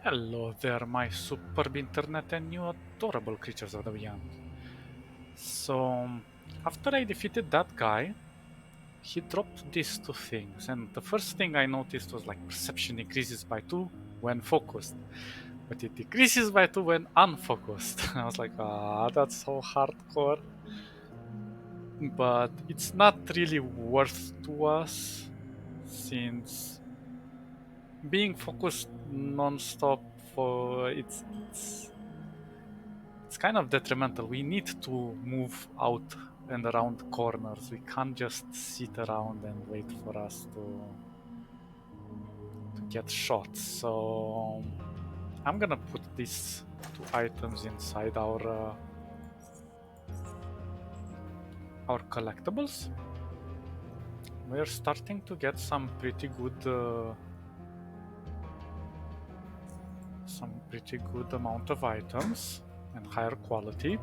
Hello there, my superb internet and you adorable creatures of the beyond. So, after I defeated that guy, he dropped these two things, and the first thing I noticed was like perception increases by 2 when focused, but it decreases by 2 when unfocused. I was like, that's so hardcore, but it's not really worth to us since being focused non-stop for it's kind of detrimental. We need to move out and around corners. We can't just sit around and wait for us to get shot. So I'm gonna put these two items inside our collectibles. We're starting to get some pretty good amount of items and higher quality.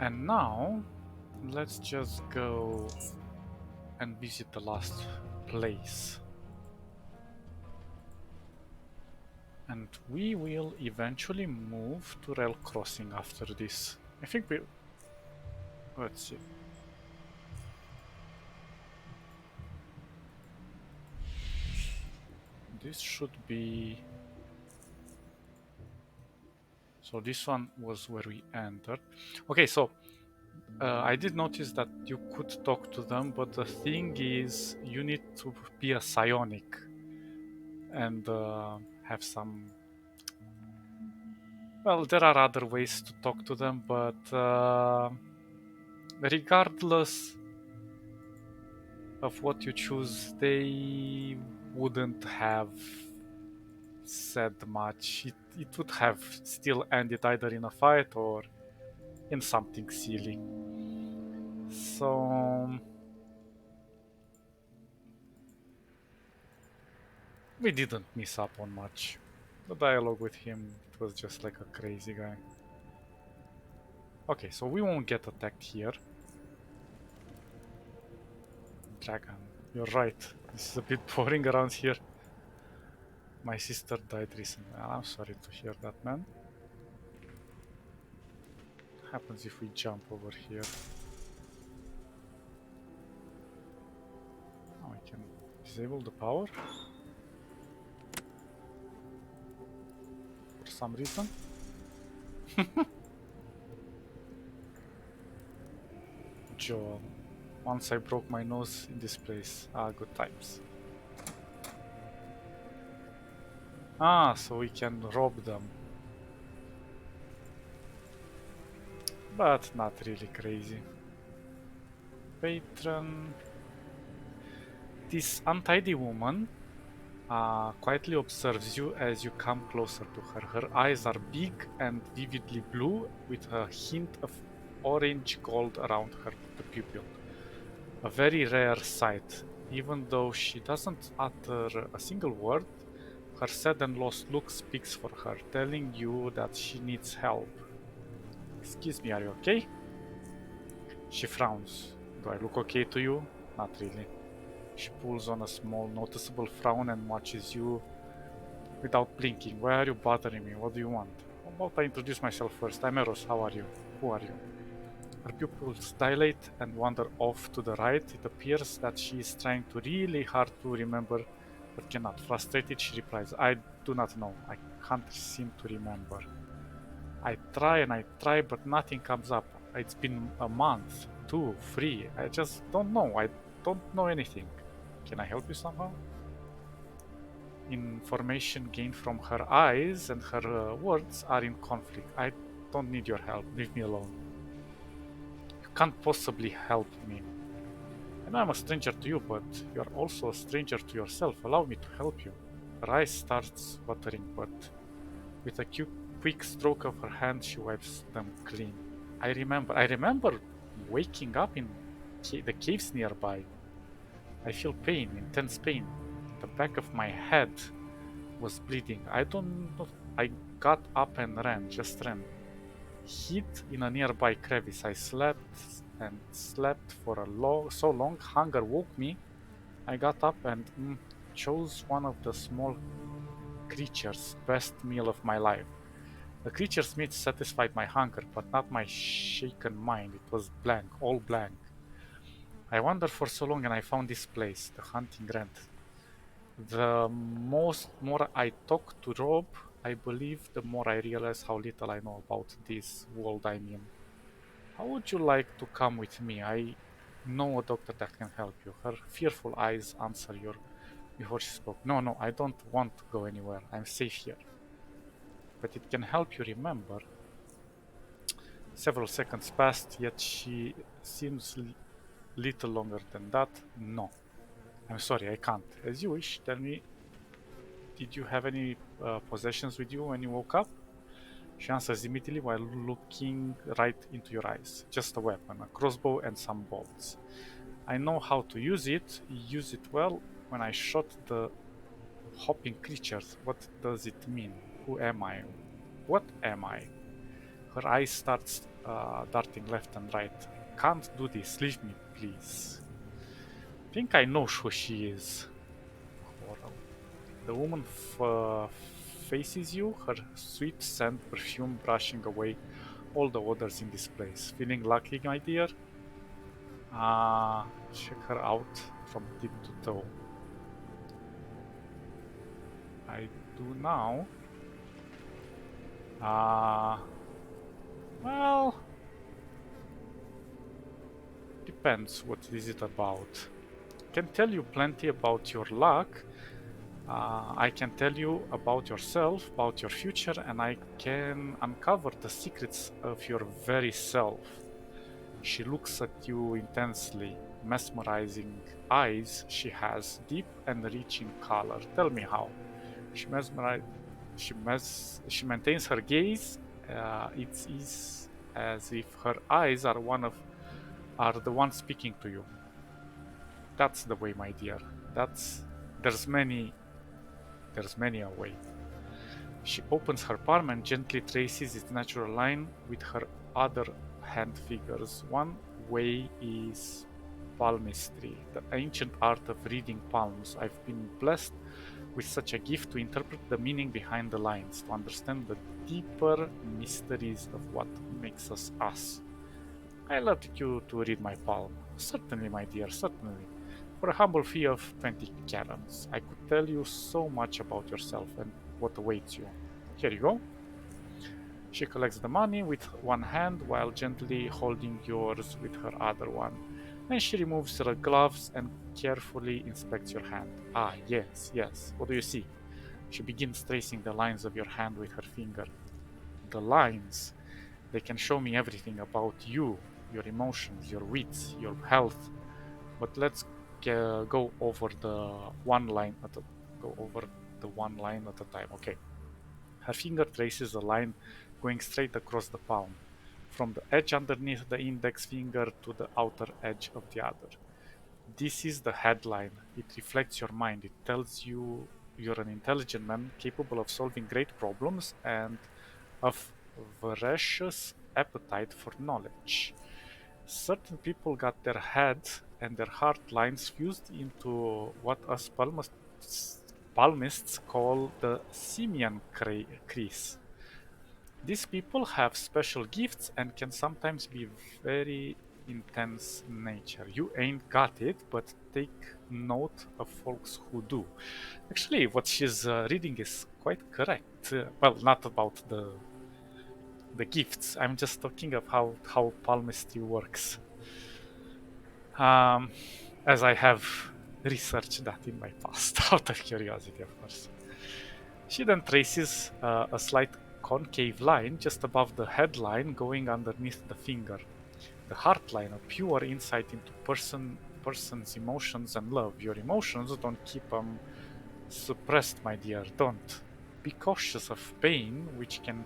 And now let's just go and visit the last place. And we will eventually move to rail crossing after this. I think we... Let's see. This should be... So this one was where we entered. Okay, so I did notice that you could talk to them, but the thing is you need to be a psionic and have some... Well, there are other ways to talk to them, but regardless of what you choose, they wouldn't have said much. It would have still ended either in a fight or in something silly. So we didn't miss up on much. The dialogue with him, it was just like a crazy guy. Okay, so we won't get attacked here. Dragon, you're right. This is a bit boring around here. My sister died recently. I'm sorry to hear that, man. What happens if we jump over here? Oh, I can disable the power? For some reason? Joel. Once I broke my nose in this place. Good times. So we can rob them. But not really crazy. Patron. This untidy woman quietly observes you as you come closer to her. Her eyes are big and vividly blue, with a hint of orange gold around her pupil. A very rare sight. Even though she doesn't utter a single word, her sad and lost look speaks for her, telling you that she needs help. Excuse me, are you okay? She frowns. Do I look okay to you? Not really. She pulls on a small, noticeable frown and watches you without blinking. Why are you bothering me? What do you want? How about I introduce myself first? I'm Eros. How are you? Who are you? Her pupils dilate and wander off to the right. It appears that she is trying really hard to remember, but cannot. Frustrated, she replies, I do not know. I can't seem to remember. I try and I try, but nothing comes up. It's been a month, 2, 3. I just don't know. I don't know anything. Can I help you somehow? Information gained from her eyes and her words are in conflict. I don't need your help. Leave me alone. You can't possibly help me. I know I'm a stranger to you, but you're also a stranger to yourself. Allow me to help you. Her eyes starts watering, but with a quick stroke of her hand, she wipes them clean. I remember waking up in the caves nearby. I feel pain, intense pain. The back of my head was bleeding. I don't know. I got up and ran, just ran. Hid in a nearby crevice. I slept for so long, hunger woke me. I got up and chose one of the small creatures' best meal of my life. The creature's meat satisfied my hunger, but not my shaken mind. It was blank, all blank. I wandered for so long and I found this place, the hunting ground. The more I talk to Rob, I believe, the more I realize how little I know about this world I'm in. How would you like to come with me? I know a doctor that can help you. Her fearful eyes answered your before she spoke. No, no, I don't want to go anywhere. I'm safe here. But it can help you remember. Several seconds passed, yet she seems little longer than that. No. I'm sorry, I can't. As you wish, tell me, did you have any possessions with you when you woke up? She answers immediately while looking right into your eyes. Just a weapon, a crossbow and some bolts. I know how to use it well. When I shot the hopping creatures, what does it mean? Who am I? What am I? Her eyes start darting left and right. Can't do this, leave me, please. Think I know who she is. Coral. The woman faces you, her sweet scent perfume brushing away all the odors in this place. Feeling lucky, my dear? Check her out from tip to toe. I do now. Well, depends what is it about. Can tell you plenty about your luck. I can tell you about yourself, about your future, and I can uncover the secrets of your very self. She looks at you intensely, mesmerizing eyes she has, deep and rich in color. Tell me how. She mesmerize, she maintains her gaze. It is as if her eyes are the ones speaking to you. That's the way, my dear. That's there's many a way. She opens her palm and gently traces its natural line with her other hand fingers. One way is palmistry, the ancient art of reading palms. I've been blessed with such a gift to interpret the meaning behind the lines, to understand the deeper mysteries of what makes us us. I allowed you to read my palm. Certainly, my dear, certainly. For a humble fee of 20 carats, I could tell you so much about yourself and what awaits you. Here you go. She collects the money with one hand while gently holding yours with her other one. Then she removes her gloves and carefully inspects your hand. Ah, yes, yes. What do you see? She begins tracing the lines of your hand with her finger. The lines. They can show me everything about you, your emotions, your wits, your health. But let's go over the one line at a time. Okay. Her finger traces a line going straight across the palm, from the edge underneath the index finger to the outer edge of the other. This is the headline. It reflects your mind. It tells you you're an intelligent man capable of solving great problems and of voracious appetite for knowledge. Certain people got their head and their heart lines fused into what us palmists call the simian crease. These people have special gifts and can sometimes be very intense in nature. You ain't got it, but take note of folks who do. Actually, what she's reading is quite correct. Well, not about the gifts. I'm just talking of how palmistry works. Um, as I have researched that in my past, out of curiosity, of course. She then traces a slight concave line just above the headline going underneath the finger. The heart line, a pure insight into person's emotions and love. Your emotions, don't keep them suppressed, my dear, don't. Be cautious of pain, which can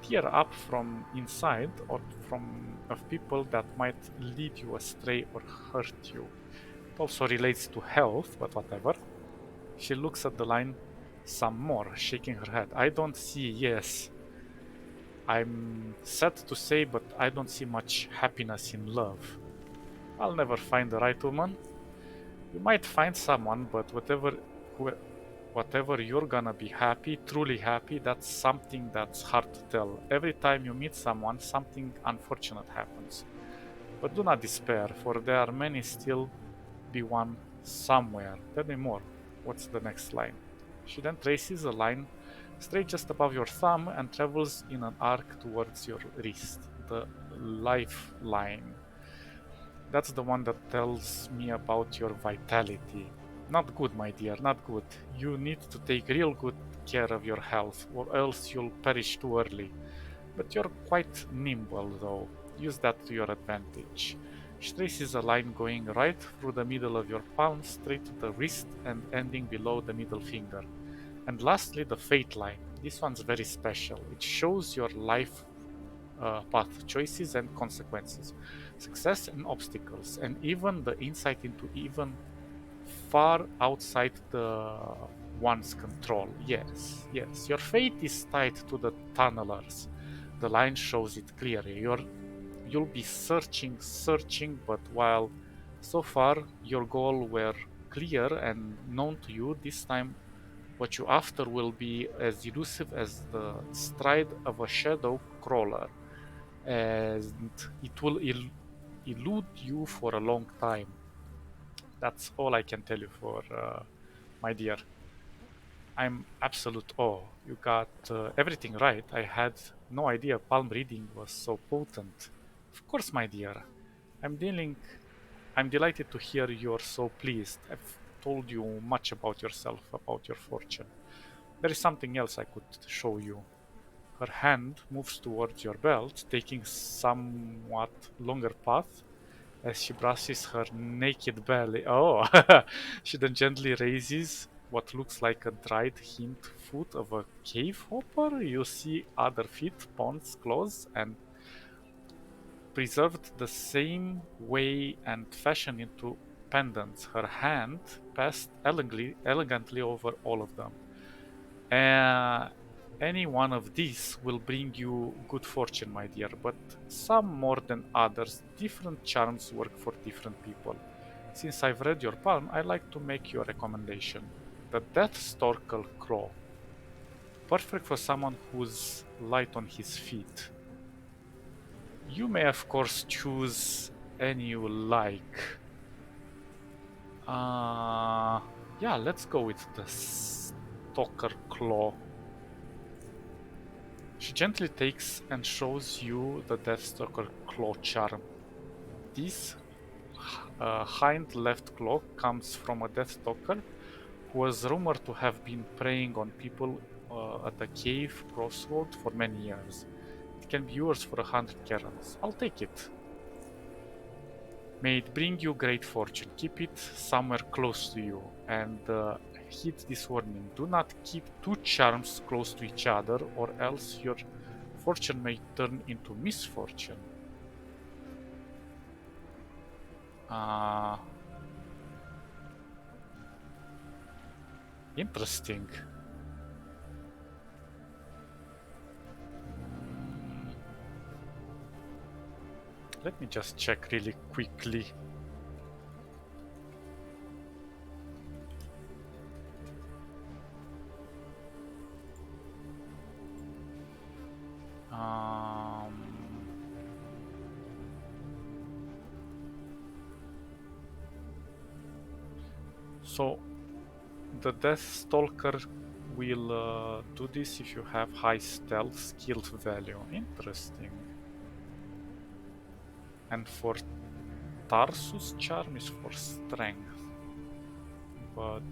tear up from inside or from of people that might lead you astray or hurt you. It also relates to health, but whatever. She looks at the line some more, shaking her head. I don't see, yes. I'm sad to say, but I don't see much happiness in love. I'll never find the right woman. You might find someone, but whatever you're gonna be happy, truly happy, that's something that's hard to tell. Every time you meet someone, something unfortunate happens. But do not despair, for there are many still be one somewhere. Tell me more. What's the next line? She then traces a line straight just above your thumb and travels in an arc towards your wrist. The lifeline. That's the one that tells me about your vitality. Not good, my dear, not good. You need to take real good care of your health, or else you'll perish too early. But you're quite nimble, though. Use that to your advantage. She traces a line going right through the middle of your palm, straight to the wrist, and ending below the middle finger. And lastly, the fate line. This one's very special. It shows your life path, choices and consequences, success and obstacles, and even the insight into even far outside the one's control. Yes, yes, your fate is tied to the tunnelers. The line shows it clearly. You'll be searching, but while so far your goal were clear and known to you, this time what you after will be as elusive as the stride of a shadow crawler, and it will elude you for a long time. That's all I can tell you for my dear. I'm absolute awe. You got everything right. I had no idea palm reading was so potent. Of course, my dear. I'm dealing. I'm delighted to hear you're so pleased. I've told you much about yourself, about your fortune. There is something else I could show you. Her hand moves towards your belt, taking somewhat longer path as she brushes her naked belly. Oh, she then gently raises what looks like a dried hind foot of a cave hopper. You see other feet, ponds, claws, and preserved the same way and fashioned into pendants. Her hand passed elegantly over all of them. Uh, any one of these will bring you good fortune, my dear, but some more than others. Different charms work for different people. Since I've read your palm, I'd like to make you a recommendation. The Death Storkel Claw. Perfect for someone who's light on his feet. You may, of course, choose any you like. Uh, yeah, let's go with the Stalker Claw. She gently takes and shows you the Deathstalker claw charm. This hind left claw comes from a Deathstalker who was rumored to have been preying on people at the cave crossroad for many years. It can be yours for 100 kerans. I'll take it. May it bring you great fortune. Keep it somewhere close to you. And heed this warning. Do not keep two charms close to each other, or else your fortune may turn into misfortune. Uh, Interesting. Let me just check really quickly. Um, so the Death Stalker will do this if you have high stealth skill value. Interesting. And for Tarsus charm is for strength. But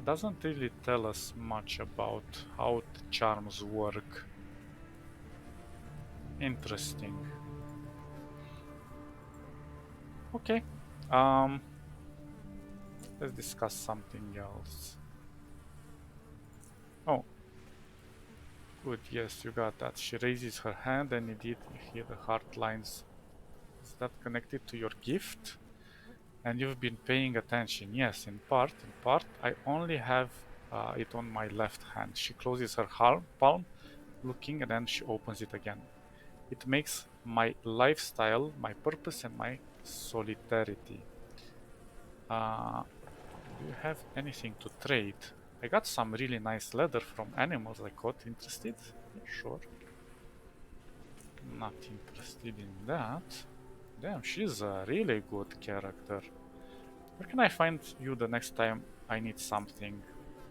doesn't really tell us much about how the charms work. Interesting. Okay. Let's discuss something else. Oh, good. Yes, you got that. She raises her hand, and indeed, you hear the heart lines. Is that connected to your gift? And you've been paying attention. Yes, in part. In part, I only have it on my left hand. She closes her palm, looking, and then she opens it again. It makes my lifestyle, my purpose, and my solidarity. Do you have anything to trade? I got some really nice leather from animals I caught. Interested? Yeah, sure. Not interested in that. Damn, she's a really good character. Where can I find you the next time I need something?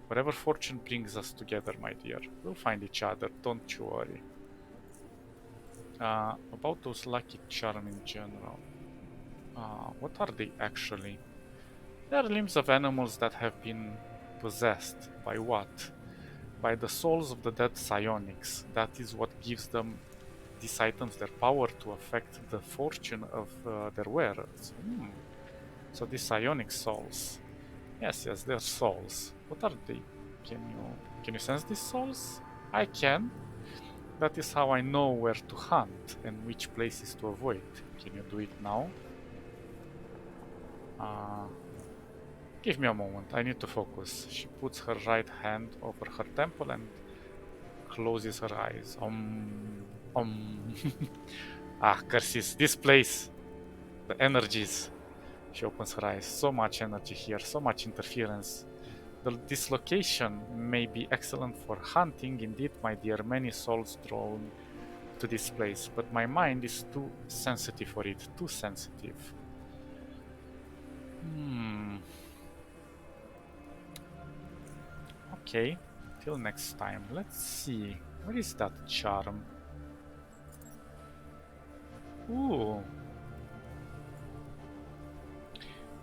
Whatever fortune brings us together, my dear. We'll find each other, don't you worry. About those lucky charm in general. What are they actually? They are limbs of animals that have been possessed. By what? By the souls of the dead psionics. That is what gives them these items their power to affect the fortune of their wearers. So these psionic souls. Yes, they're souls. What are they? Can you sense these souls? I can. That is how I know where to hunt and which places to avoid. Can you do it now? Uh, Give me a moment. I need to focus. She puts her right hand over her temple and closes her eyes. Curses. This place. The energies. She opens her eyes. So much energy here. So much interference. This location may be excellent for hunting. Indeed, my dear, many souls drawn to this place. But my mind is too sensitive for it. Too sensitive. Okay. Till next time. Let's see. Where is that charm? Ooh.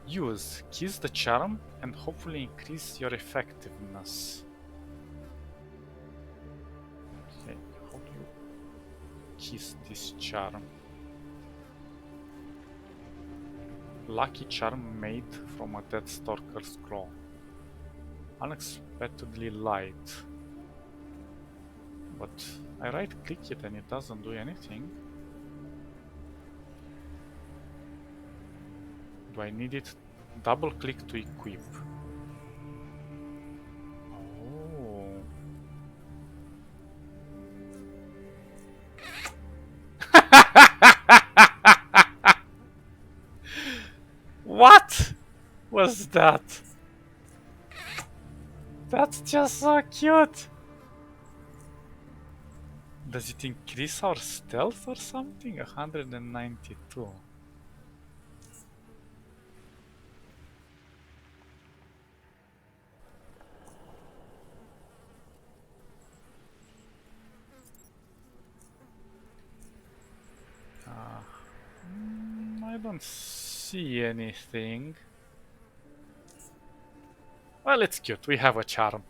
Use. Kiss the charm and hopefully increase your effectiveness. Okay, how do you kiss this charm? Lucky charm made from a dead stalker's claw. Unexpectedly light. But I right click it and it doesn't do anything. Do I need it? Double click to equip. Oh. What was that? That's just so cute. Does it increase our stealth or something? 192. I don't see anything. Well, it's cute. We have a charm,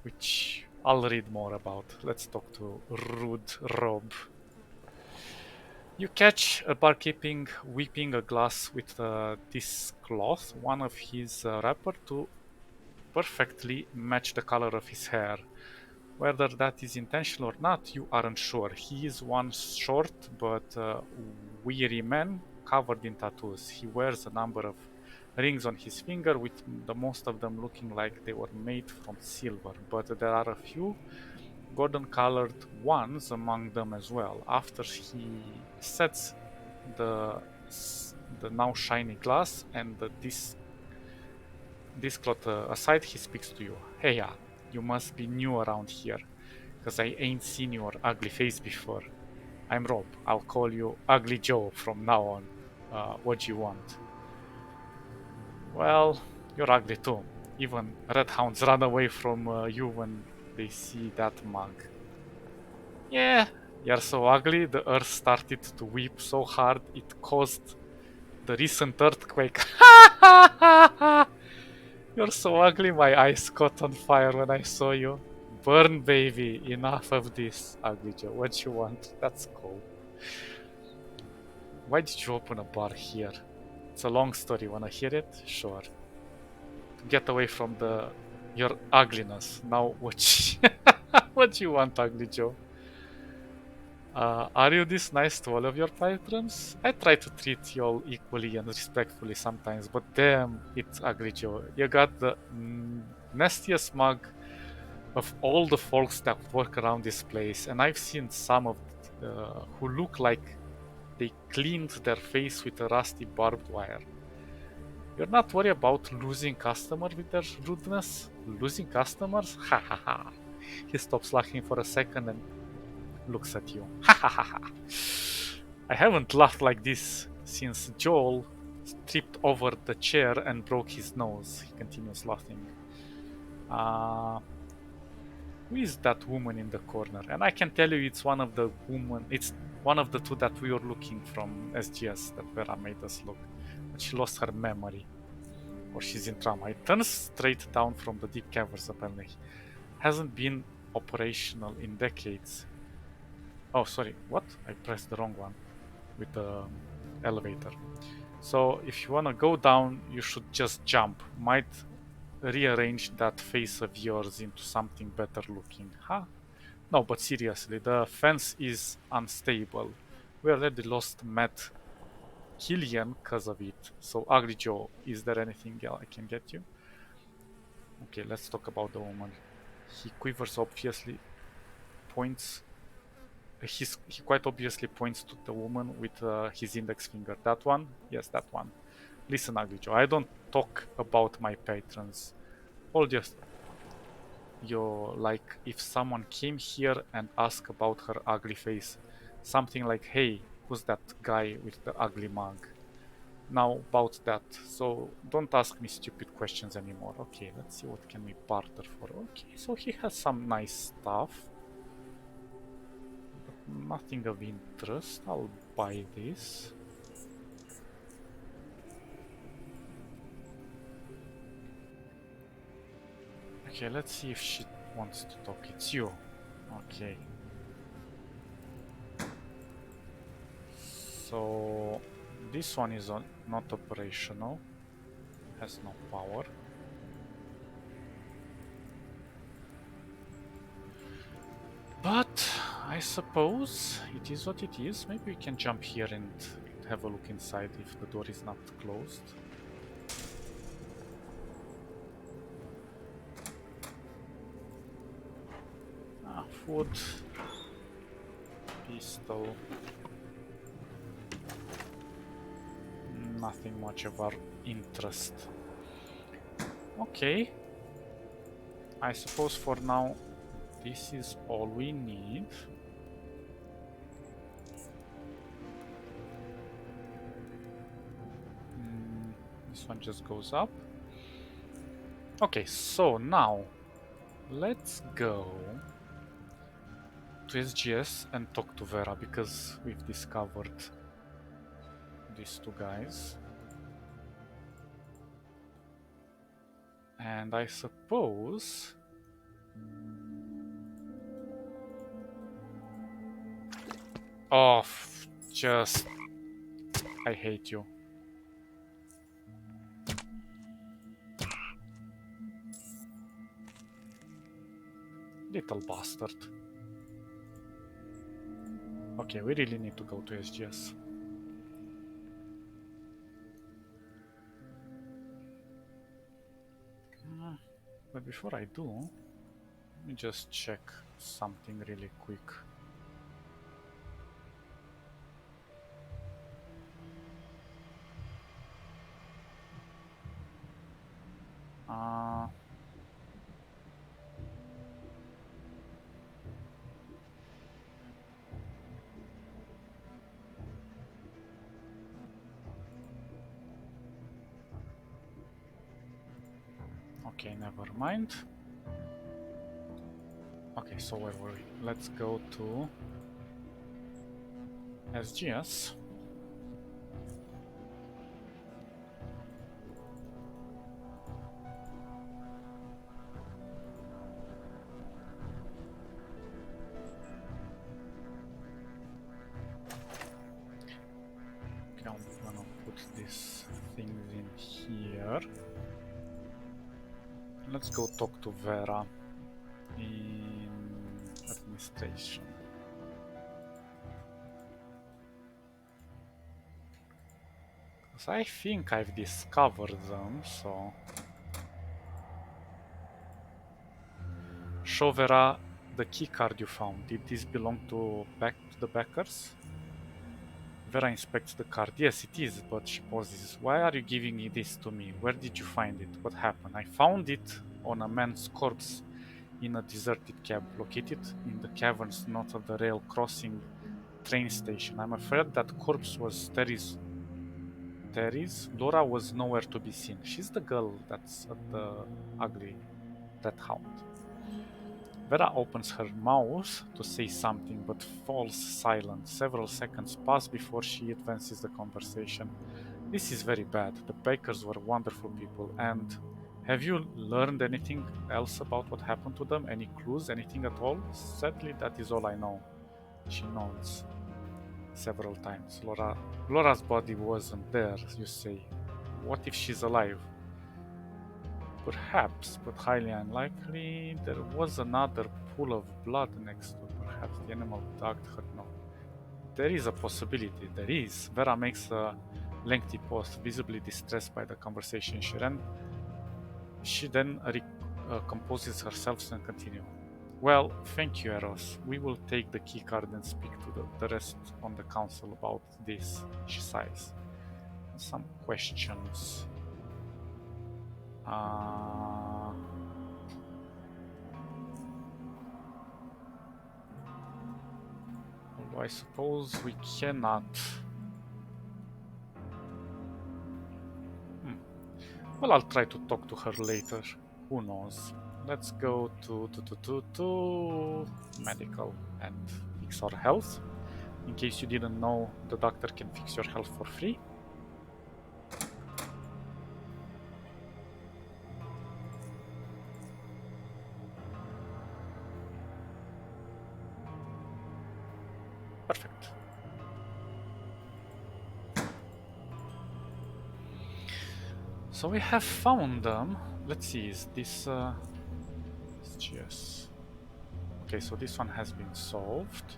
which I'll read more about. Let's talk to Rude Rob. You catch a barkeeping whipping a glass with this cloth, one of his wrapper, to perfectly match the color of his hair. Whether that is intentional or not, you aren't sure. He is one short but weary man covered in tattoos. He wears a number of rings on his finger, with the most of them looking like they were made from silver, but there are a few golden colored ones among them as well. After he sets the now shiny glass and this cloth aside, he speaks to you. Hey, you must be new around here, cause I ain't seen your ugly face before. I'm Rob. I'll call you Ugly Joe from now on. What do you want? Well, you're ugly too. Even red hounds run away from you when they see that mug. Yeah, you're so ugly, the earth started to weep so hard it caused the recent earthquake. You're so ugly, my eyes caught on fire when I saw you. Burn, baby, enough of this, Ugly Joe. What you want? That's cool. Why did you open a bar here? It's a long story. Wanna hear it? Sure. To get away from your ugliness. Now, what you want, Ugly Joe? Are you this nice to all of your patrons? I try to treat you all equally and respectfully sometimes, but damn, it's Ugly Joe. You got the nastiest mug of all the folks that work around this place, and I've seen some of who look like they cleaned their face with a rusty barbed wire. You're not worried about losing customers with their rudeness? Losing customers? Ha ha ha. He stops laughing for a second and looks at you. Ha ha ha ha. I haven't laughed like this since Joel tripped over the chair and broke his nose. He continues laughing. Uh, who is that woman in the corner? And I can tell you it's one of the women, it's one of the two that we were looking from SGS that Vera made us look. But she lost her memory. Or she's in trauma. It turns straight down from the deep caverns apparently. Hasn't been operational in decades. Oh, sorry, what? I pressed the wrong one with the elevator. So if you wanna go down, you should just jump. Might rearrange that face of yours into something better looking, huh? No, but seriously, the fence is unstable. We already lost Matt Killian because of it. So, Ugly Joe, is there anything else I can get you? Okay, let's talk about the woman. He quivers obviously, points. He quite obviously points to the woman with his index finger. That one? Yes, that one. Listen, Ugly Joe, I don't talk about my patrons. All just like if someone came here and asked about her ugly face. Something like, hey, who's that guy with the ugly mug? Now about that. So don't ask me stupid questions anymore. Okay, let's see what can we barter for. Okay, so he has some nice stuff. But nothing of interest. I'll buy this. Okay, let's see if she wants to talk. It's you. Okay. So this one is not operational. Has no power. But I suppose it is what it is. Maybe we can jump here and have a look inside if the door is not closed. Food. Pistol. Nothing much of our interest. Okay. I suppose for now this is all we need. This one just goes up. Okay, so now let's go to SGS and talk to Vera because we've discovered these two guys. And I suppose oh, just I hate you. Little bastard. Okay, we really need to go to SGS. But before I do, let me just check something really quick. Okay, never mind. Okay, so where were we? Let's go to SGS. Okay, I'm gonna put these things in here. Let's go talk to Vera in administration. Because I think I've discovered them, so... Show Vera The key card you found, did this belong to the backers? Vera inspects the card. Yes, it is, but she pauses. Why are you giving this to me? Where did you find it? What happened? I found it on a man's corpse in a deserted cab located in the caverns north of the rail crossing train station. I'm afraid that corpse was Terry's. Laura was nowhere to be seen. She's the girl that's at the ugly red hound. Vera opens her mouth to say something but falls silent. Several seconds pass before she advances the conversation. This is very bad. The Bakers were wonderful people. And have you learned anything else about what happened to them? Any clues? Anything at all? Sadly, that is all I know. She nods several times. Laura's body wasn't there, you say. What if she's alive? Perhaps, but highly unlikely. There was another pool of blood next to her. Perhaps the animal dogged her nose. There is a possibility. There is. Vera makes a lengthy pause, visibly distressed by the conversation. She then composes herself and continues. Well, thank you, Eros. We will take the key card and speak to the rest on the council about this. She sighs. Some questions. Although I suppose we cannot. Well, I'll try to talk to her later. Who knows? Let's go to medical and fix our health. In case you didn't know, the doctor can fix your health for free. Perfect. So we have found them. Let's see, is this SGS? Okay, so this one has been solved.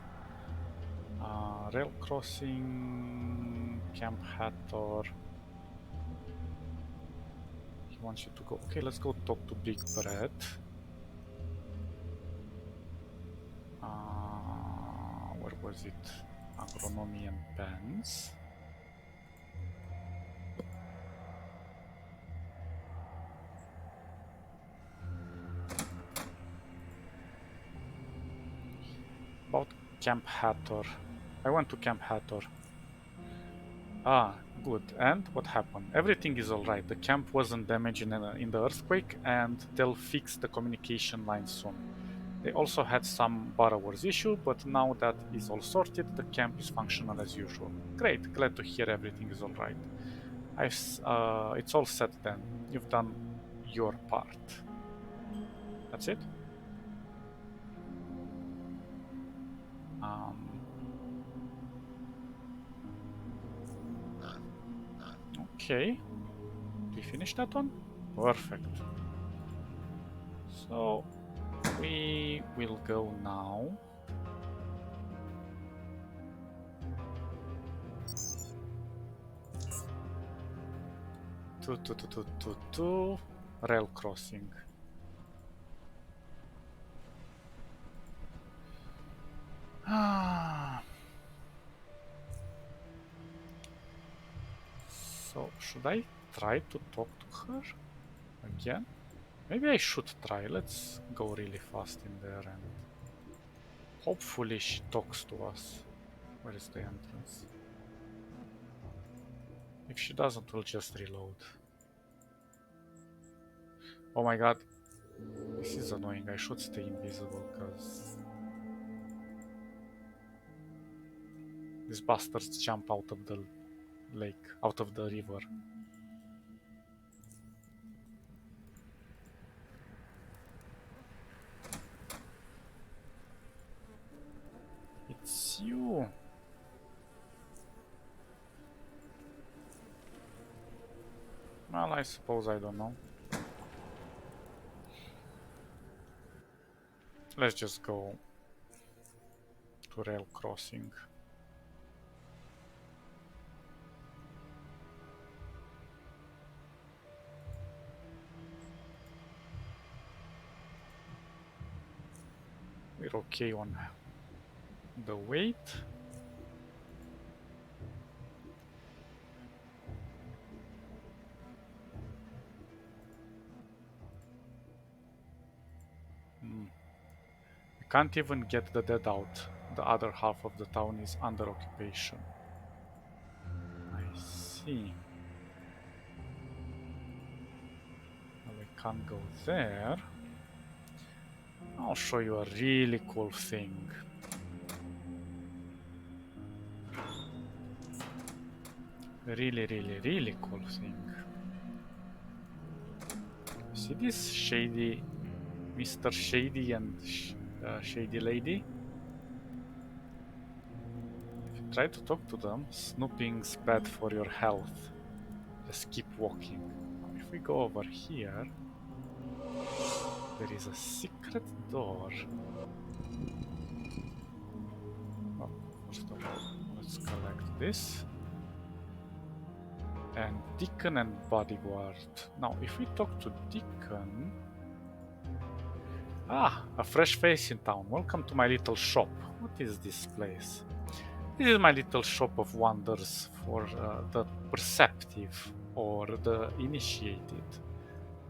Rail crossing, Camp Hatter. He wants you to go. Okay, let's go talk to Big Bread. Where was it? Agronomy and pens. About Camp Hatter. I went to Camp Hatter. Ah, good. And what happened? Everything is alright. The camp wasn't damaged in the earthquake, and they'll fix the communication line soon. They also had some borrowers issue, but now that is all sorted, the camp is functional as usual. Great, glad to hear everything is alright. It's all set then. You've done your part. That's it? Okay. Did we finish that one? Perfect. So we will go now. To rail crossing. So should I try to talk to her again? Maybe I should try. Let's go really fast in there and hopefully she talks to us. Where is the entrance? If she doesn't, we'll just reload. Oh my god. This is annoying. I should stay invisible because these bastards jump out of the lake, out of the river. It's you. Well, I suppose I don't know. Let's just go to rail crossing. We're okay on the weight. We can't even get the dead out. The other half of the town is under occupation. I see. Well, we can't go there. I'll show you a really cool thing. Really cool thing. See this shady Mr. Shady and Shady Lady? If you try to talk to them, snooping's bad for your health. Just keep walking. Now, if we go over here, there is a secret door. Well, first of all, let's collect this. And Deacon and Bodyguard. Now, if we talk to Deacon... Ah, a fresh face in town. Welcome to my little shop. What is this place? This is my little shop of wonders for the perceptive or the initiated.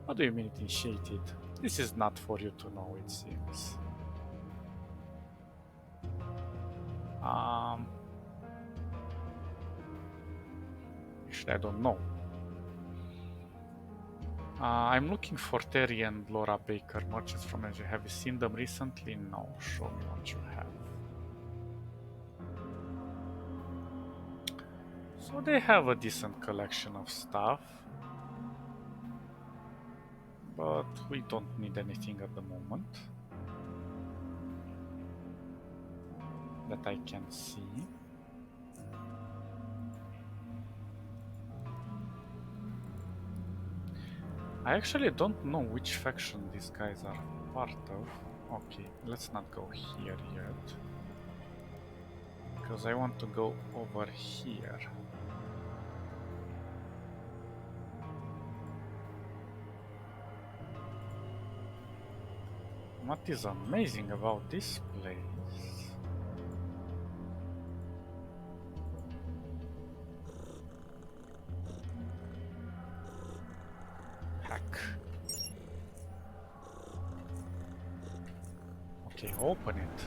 What do you mean initiated? This is not for you to know, it seems. Actually, I don't know. I'm looking for Terry and Laura Baker, merchants from Asia. Have you seen them recently? No. Show me what you have. So they have a decent collection of stuff. But we don't need anything at the moment. That I can see. I actually don't know which faction these guys are part of. Okay, let's not go here yet. Because I want to go over here. What is amazing about this place? Hack. Okay, open it.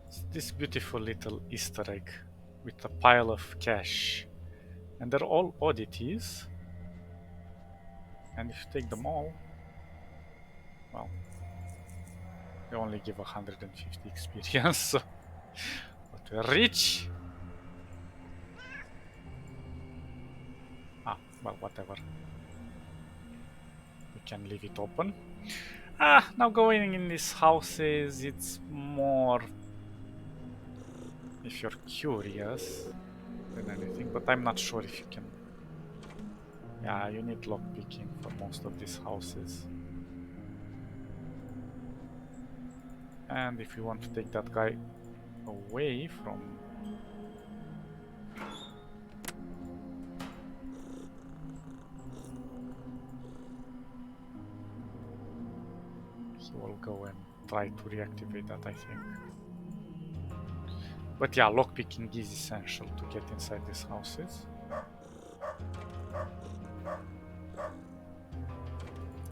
It's this beautiful little Easter egg with a pile of cash. And they're all oddities. And if you take them all, well, they only give 150 experience, so but we're rich. Ah, well, whatever. We can leave it open. Now going in these houses, it's more if you're curious than anything, but I'm not sure if you can. Yeah, you need lockpicking for most of these houses. And if you want to take that guy away from... he will go and try to reactivate that, I think. But yeah, lockpicking is essential to get inside these houses.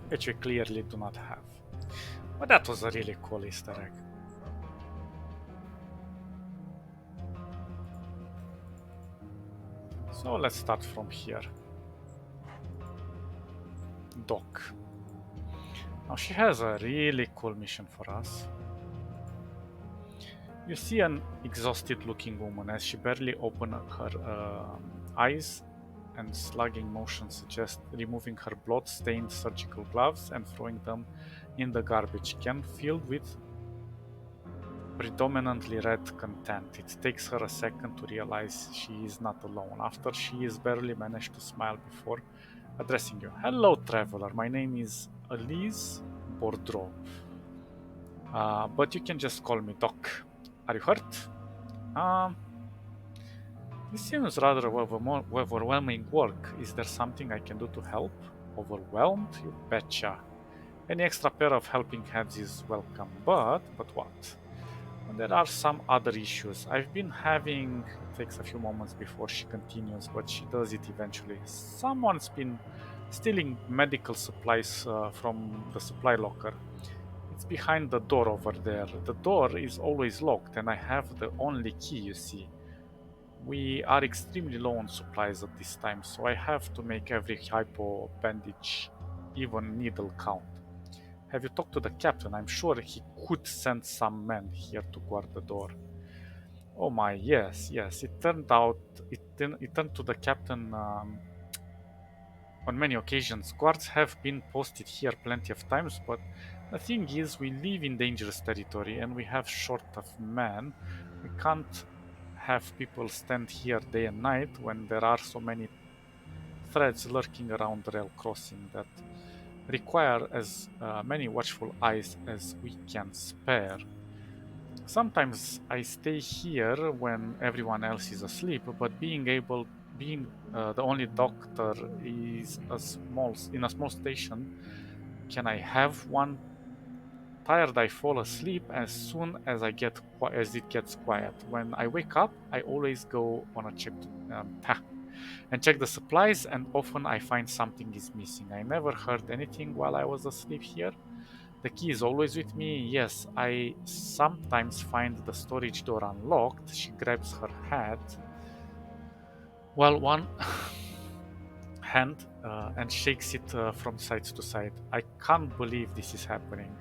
Which we clearly do not have. But that was a really cool Easter egg. So let's start from here. Doc. Now she has a really cool mission for us. You see an exhausted looking woman as she barely opened her eyes, and slugging motion suggests removing her blood-stained surgical gloves and throwing them in the garbage can filled with predominantly red content. It takes her a second to realize she is not alone, after she has barely managed to smile before addressing you. Hello, traveler. My name is Elise Bourdreau. But you can just call me Doc. Are you hurt? This seems rather overwhelming work. Is there something I can do to help? Overwhelmed? You betcha. Any extra pair of helping hands is welcome, but what? There are some other issues. I've been having. It takes a few moments before she continues, but she does it eventually. Someone's been stealing medical supplies from the supply locker. It's behind the door over there. The door is always locked, and I have the only key, you see. We are extremely low on supplies at this time, so I have to make every hypo bandage, even needle count. Have you talked to the captain? I'm sure he could send some men here to guard the door. Oh my, yes, yes. It turned out it turned to the captain on many occasions. Guards have been posted here plenty of times, but the thing is, we live in dangerous territory and we have short of men. We can't have people stand here day and night when there are so many threats lurking around the rail crossing that require as many watchful eyes as we can spare. Sometimes I stay here when everyone else is asleep, but being the only doctor is a small in a small station. Can I have one? Tired, I fall asleep as soon as as it gets quiet. When I wake up, I always go on a check and check the supplies, and often I find something is missing. I never heard anything while I was asleep here. The key is always with me. Yes, I sometimes find the storage door unlocked. She grabs her hat, well, one hand, and shakes it from side to side. I can't believe this is happening.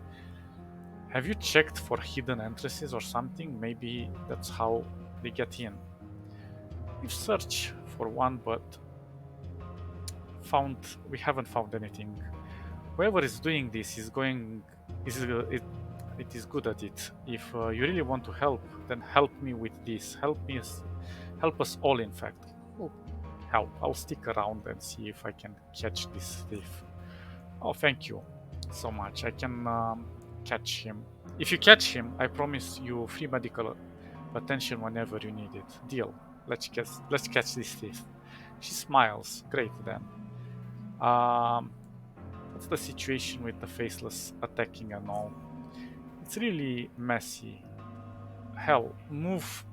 Have you checked for hidden entrances or something? Maybe that's how they get in. We've searched for one, but found we haven't found anything. Whoever is doing this is going is it is good at it. If you really want to help, then help me with this. Help us all. In fact, oh, help. I'll stick around and see if I can catch this thief. Oh, thank you so much. I can catch him. If you catch him, I promise you free medical attention whenever you need it. Deal. Let's catch this thief. She smiles. Great then. Um, what's the situation with the faceless attacking and all? It's really messy. Hell, move.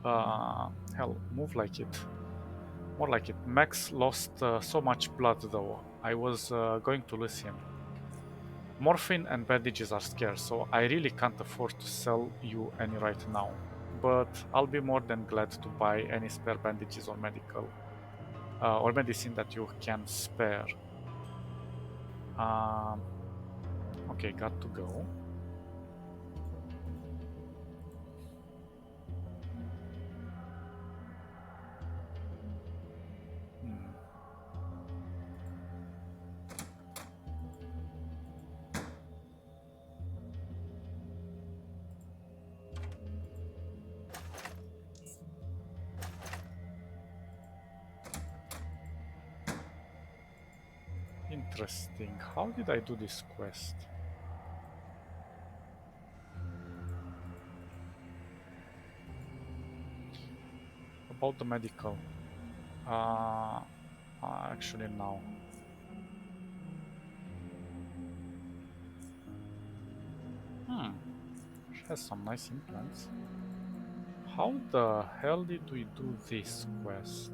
Move like it. More like it. Max lost so much blood though. I was going to lose him. Morphine and bandages are scarce, so I really can't afford to sell you any right now. But I'll be more than glad to buy any spare bandages or medicine that you can spare. Um, okay, got to go. Hmm. Interesting. How did I do this quest? About the medical. Uh, actually, now. Hmm. She has some nice implants. How the hell did we do this quest?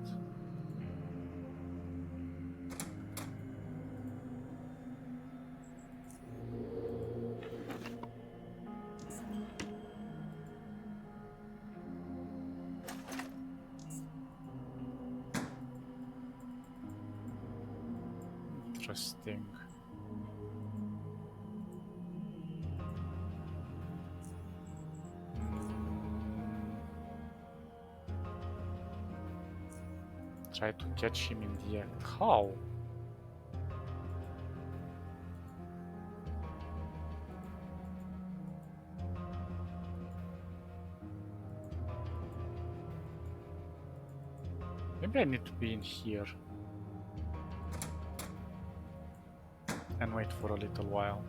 Interesting. Mm, try to catch him in the act. How? Maybe I need to be in here and wait for a little while.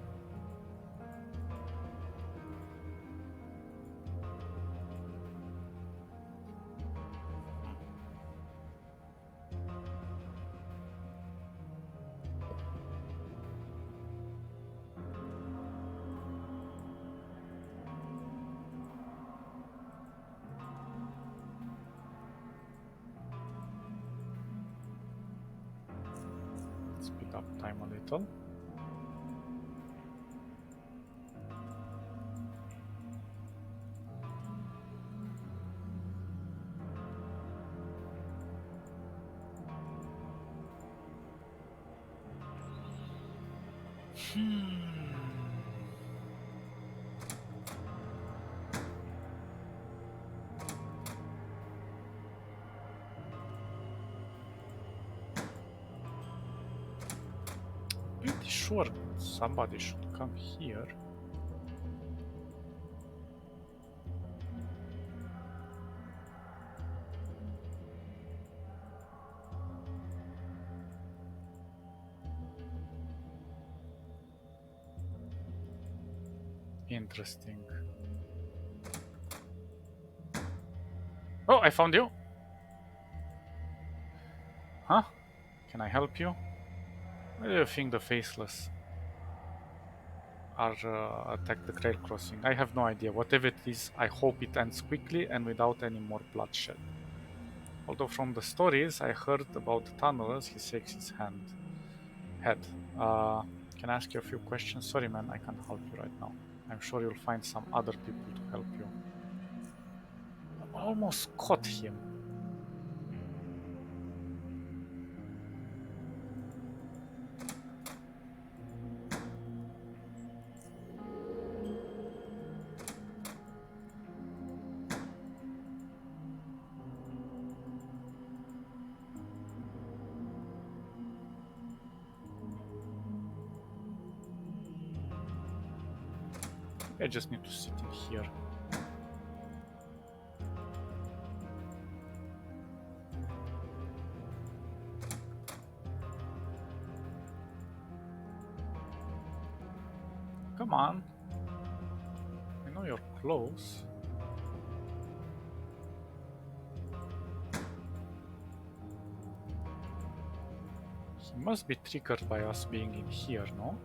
up time a little. Pretty sure somebody should come here. Interesting. Oh, I found you! Huh? Can I help you? Why do you think the faceless are attack the trail crossing? I have no idea. Whatever it is, I hope it ends quickly and without any more bloodshed. Although from the stories I heard about the tunnels, he shakes his head. Can I ask you a few questions? Sorry man, I can't help you right now. I'm sure you'll find some other people to help you. I almost caught him. I just need to sit in here. Come on. I know you're close. He must be triggered by us being in here, no?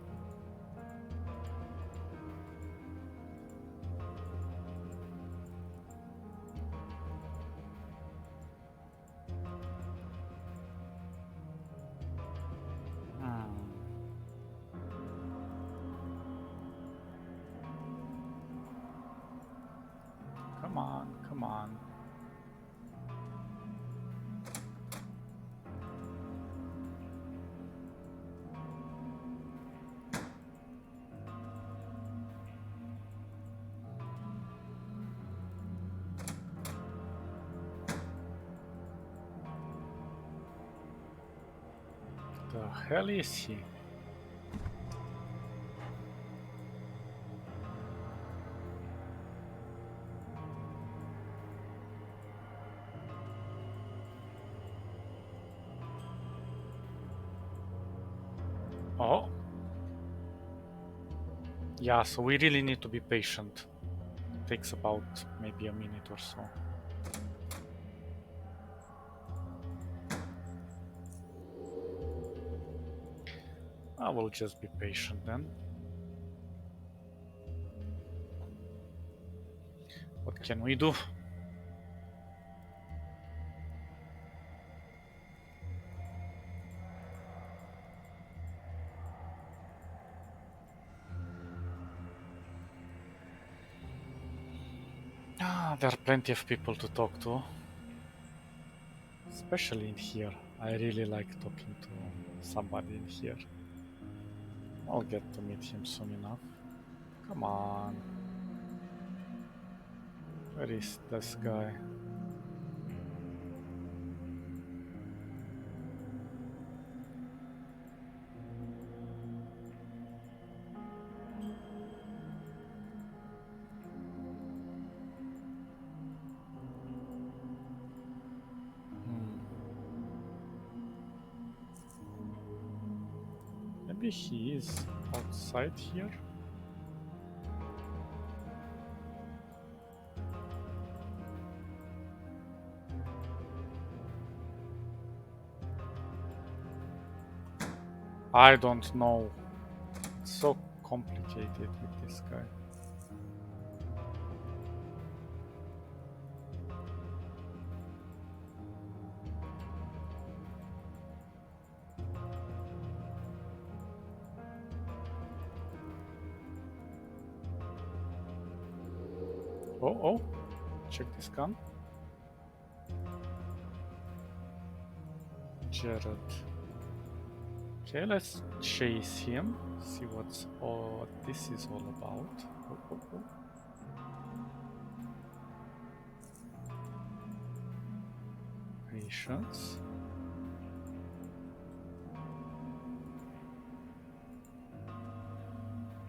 Come on, come on. The hell is he? Oh. Yeah, so we really need to be patient. It takes about maybe a minute or so. I will just be patient then. What can we do? There are plenty of people to talk to. Especially in here. I really like talking to somebody in here. I'll get to meet him soon enough. Come on. Where is this guy? Maybe he is outside here? I don't know. It's so complicated with this guy. Oh, check this gun. Jared. Okay, let's chase him. See what this is all about. Oh. Patience.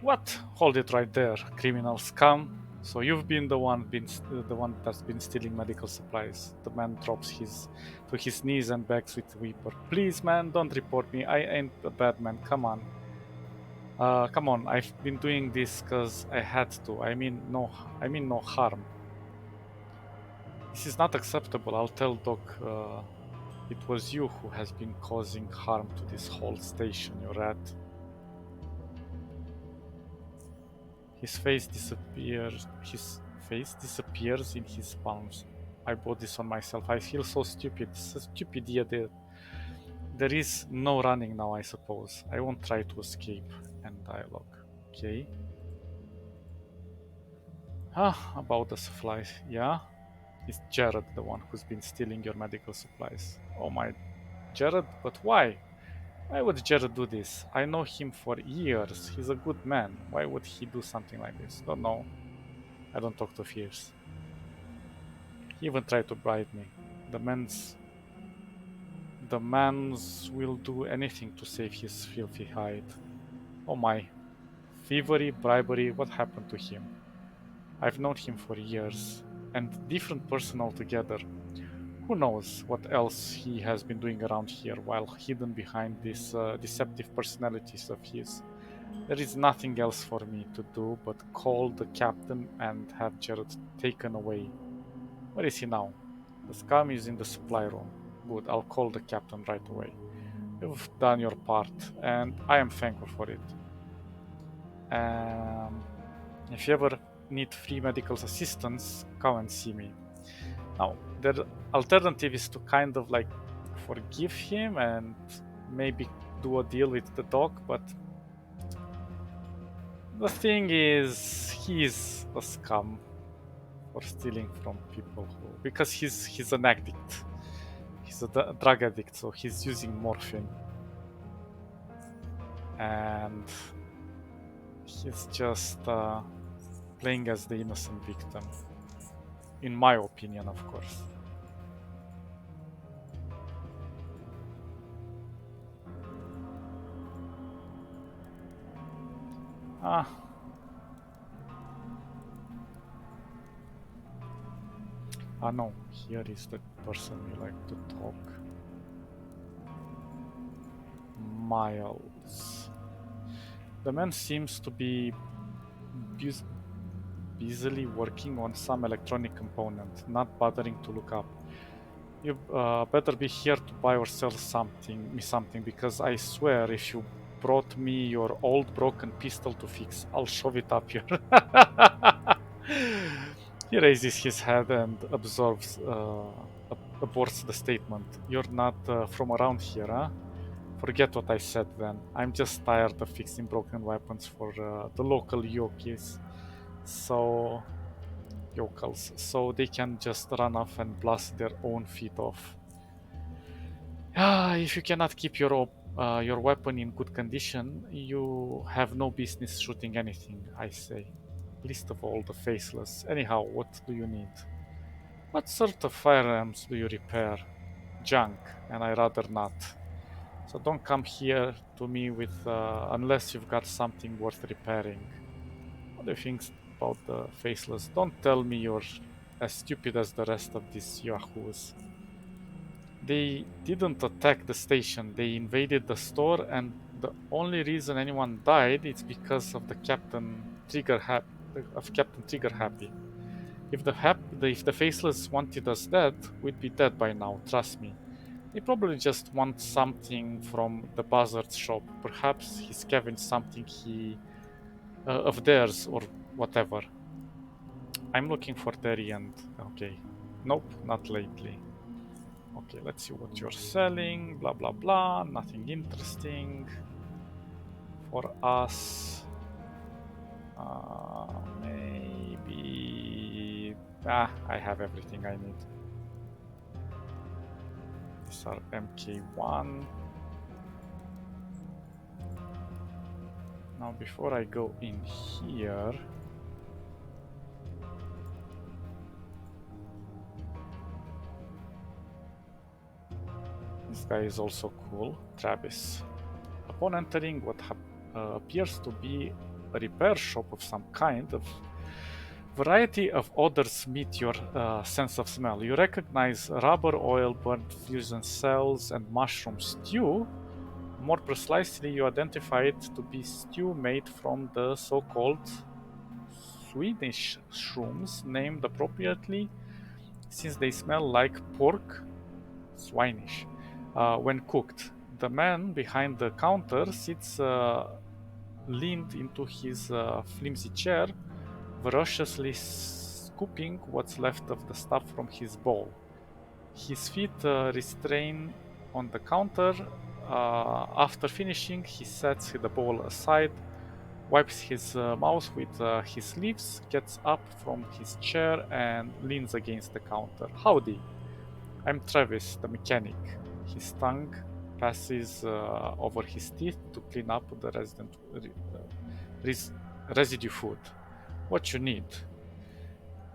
What? Hold it right there, criminal scum. So you've been the one that's been stealing medical supplies. The man drops to his knees and begs with Weeper. Please, man, don't report me. I ain't a bad man. Come on. Come on. I've been doing this because I had to. I mean no harm. This is not acceptable. I'll tell Doc. It was you who has been causing harm to this whole station, you rat. His face disappears. His face disappears in his palms. I bought this on myself. I feel so stupid. It's a stupid idea. There is no running now, I suppose. I won't try to escape. End dialogue. Okay. About the supplies. Yeah? It's Jared, the one who's been stealing your medical supplies. Oh my. Jared? But why? Why would Jared do this? I know him for years. He's a good man. Why would he do something like this? Don't know. I don't talk to fears. He even tried to bribe me. The man's will do anything to save his filthy hide. Oh my. Thievery, bribery, what happened to him? I've known him for years. And different person altogether. Who knows what else he has been doing around here while hidden behind these deceptive personalities of his. There is nothing else for me to do but call the captain and have Jared taken away. Where is he now? The scum is in the supply room. Good, I'll call the captain right away. You've done your part, and I am thankful for it. If you ever need free medical assistance, come and see me. Now, the alternative is to kind of like forgive him and maybe do a deal with the dog, but the thing is, he's a scum for stealing from people because he's an addict. He's a drug addict, so he's using morphine. And he's just playing as the innocent victim. In my opinion, of course. No, here is the person we like to talk. Miles. The man seems to be busily working on some electronic component, not bothering to look up. You better be here to buy or sell something, because I swear if you brought me your old broken pistol to fix, I'll shove it up your... He raises his head and aborts the statement. You're not from around here, huh? Forget what I said then. I'm just tired of fixing broken weapons for the local yokels, so they can just run off and blast their own feet off. If you cannot keep your weapon in good condition, you have no business shooting anything, I say. Least of all the faceless. Anyhow, what do you need? What sort of firearms do you repair? Junk, and I rather not. So don't come here to me with unless you've got something worth repairing. What do you think about the faceless? Don't tell me you're as stupid as the rest of these yahoos. They didn't attack the station, they invaded the store, and the only reason anyone died is because of Captain Trigger Happy. If the faceless wanted us dead, we'd be dead by now, trust me. They probably just want something from the buzzard's shop. Perhaps he scavenged something of theirs or whatever. I'm looking for Terry and... okay. Nope, not lately. Okay, let's see what you're selling. Blah, blah, blah. Nothing interesting for us. Maybe Ah, I have everything I need. These are MK1. Now before I go in here, this guy is also cool, Travis. Upon entering what appears to be a repair shop of some kind, a variety of odors meet your sense of smell. You recognize rubber oil, burnt fusion cells, and mushroom stew. More precisely, you identify it to be stew made from the so-called Swedish shrooms, named appropriately since they smell like pork, swinish, when cooked. The man behind the counter sits leaned into his flimsy chair, voraciously scooping what's left of the stuff from his bowl. His feet restrain on the counter. After finishing, he sets the bowl aside, wipes his mouth with his sleeves, gets up from his chair, and leans against the counter. Howdy, I'm Travis, the mechanic. His tongue passes over his teeth to clean up the res- residue food. What you need?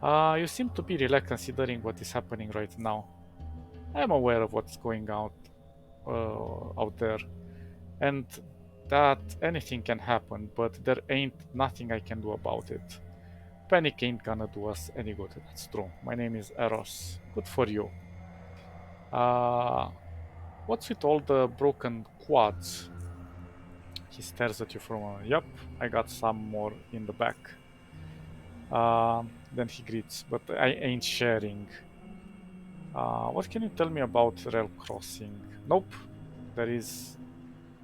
You seem to be relaxed considering what is happening right now. I'm aware of what's going out there, and that anything can happen, but there ain't nothing I can do about it. Panic ain't gonna do us any good. That's true. My name is Eros. Good for you. Uh, what's with all the broken quads? He stares at you for a moment. Yup, I got some more in the back. Then he greets, but I ain't sharing. What can you tell me about rail crossing? Nope, there is.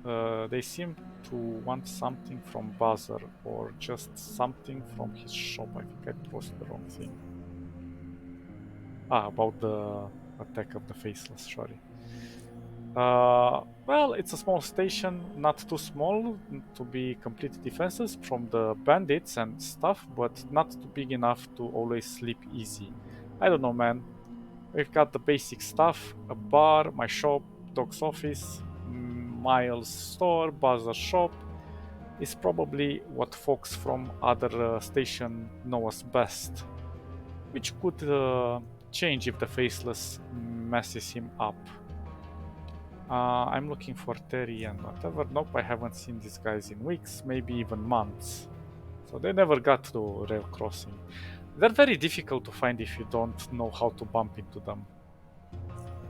They seem to want something from Buzzer or just something from his shop. I think I posted the wrong thing. About the attack of the faceless. Sorry. Well, it's a small station, not too small to be completely defenseless from the bandits and stuff, but not too big enough to always sleep easy. I don't know, man. We've got the basic stuff: a bar, my shop, Doc's office, Miles' store, Bazaar shop. Is probably what folks from other station know us best, which could change if the faceless messes him up. I'm looking for Terry and whatever. Nope, I haven't seen these guys in weeks, maybe even months. So they never got to rail crossing. They're very difficult to find if you don't know how to bump into them.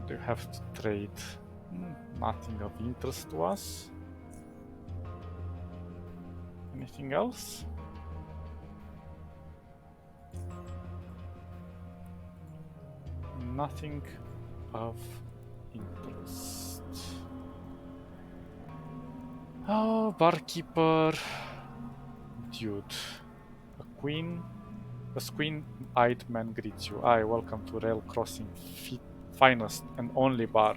Do you have to trade? Nothing of interest to us. Anything else? Nothing of interest. Oh, barkeeper. Dude. A queen. A squint-eyed man greets you. Aye, welcome to Rail Crossing, finest and only bar.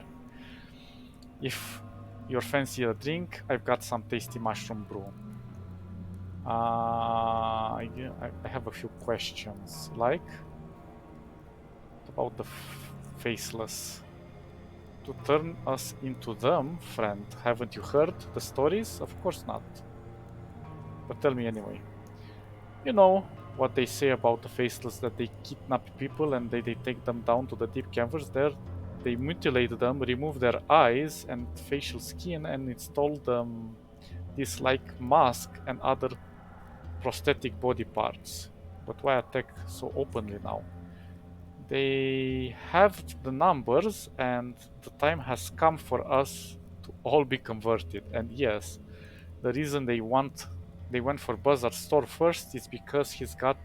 If you're fancy a drink, I've got some tasty mushroom brew. I have a few questions. Like, what about the faceless? To turn us into them, friend. Haven't you heard the stories? Of course not. But tell me anyway. You know what they say about the faceless, that they kidnap people and they take them down to the deep caverns there. They mutilate them, remove their eyes and facial skin, and install them this like mask and other prosthetic body parts. But why attack so openly now? They have the numbers, and the time has come for us to all be converted. And yes, the reason they went for Buzzard's store first is because he's got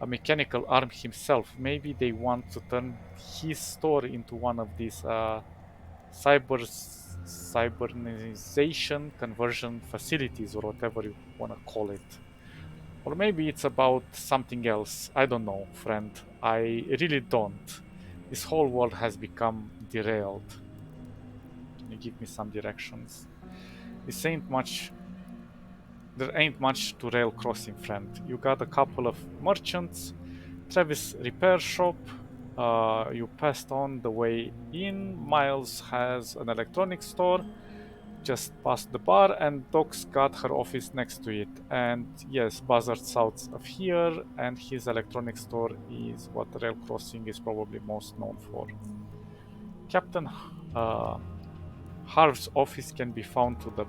a mechanical arm himself. Maybe they want to turn his store into one of these cybernization conversion facilities, or whatever you want to call it. Or maybe it's about something else. I don't know, friend. I really don't. This whole world has become derailed. Can you give me some directions? This ain't much. There ain't much to rail crossing, friend. You got a couple of merchants Travis Repair Shop. You passed on the way in. Miles has an electronics store just past the bar, and Doc's got her office next to it. And yes, Buzzard south of here, and his electronics store is what Rail Crossing is probably most known for. Captain uh, Harv's office can be found to the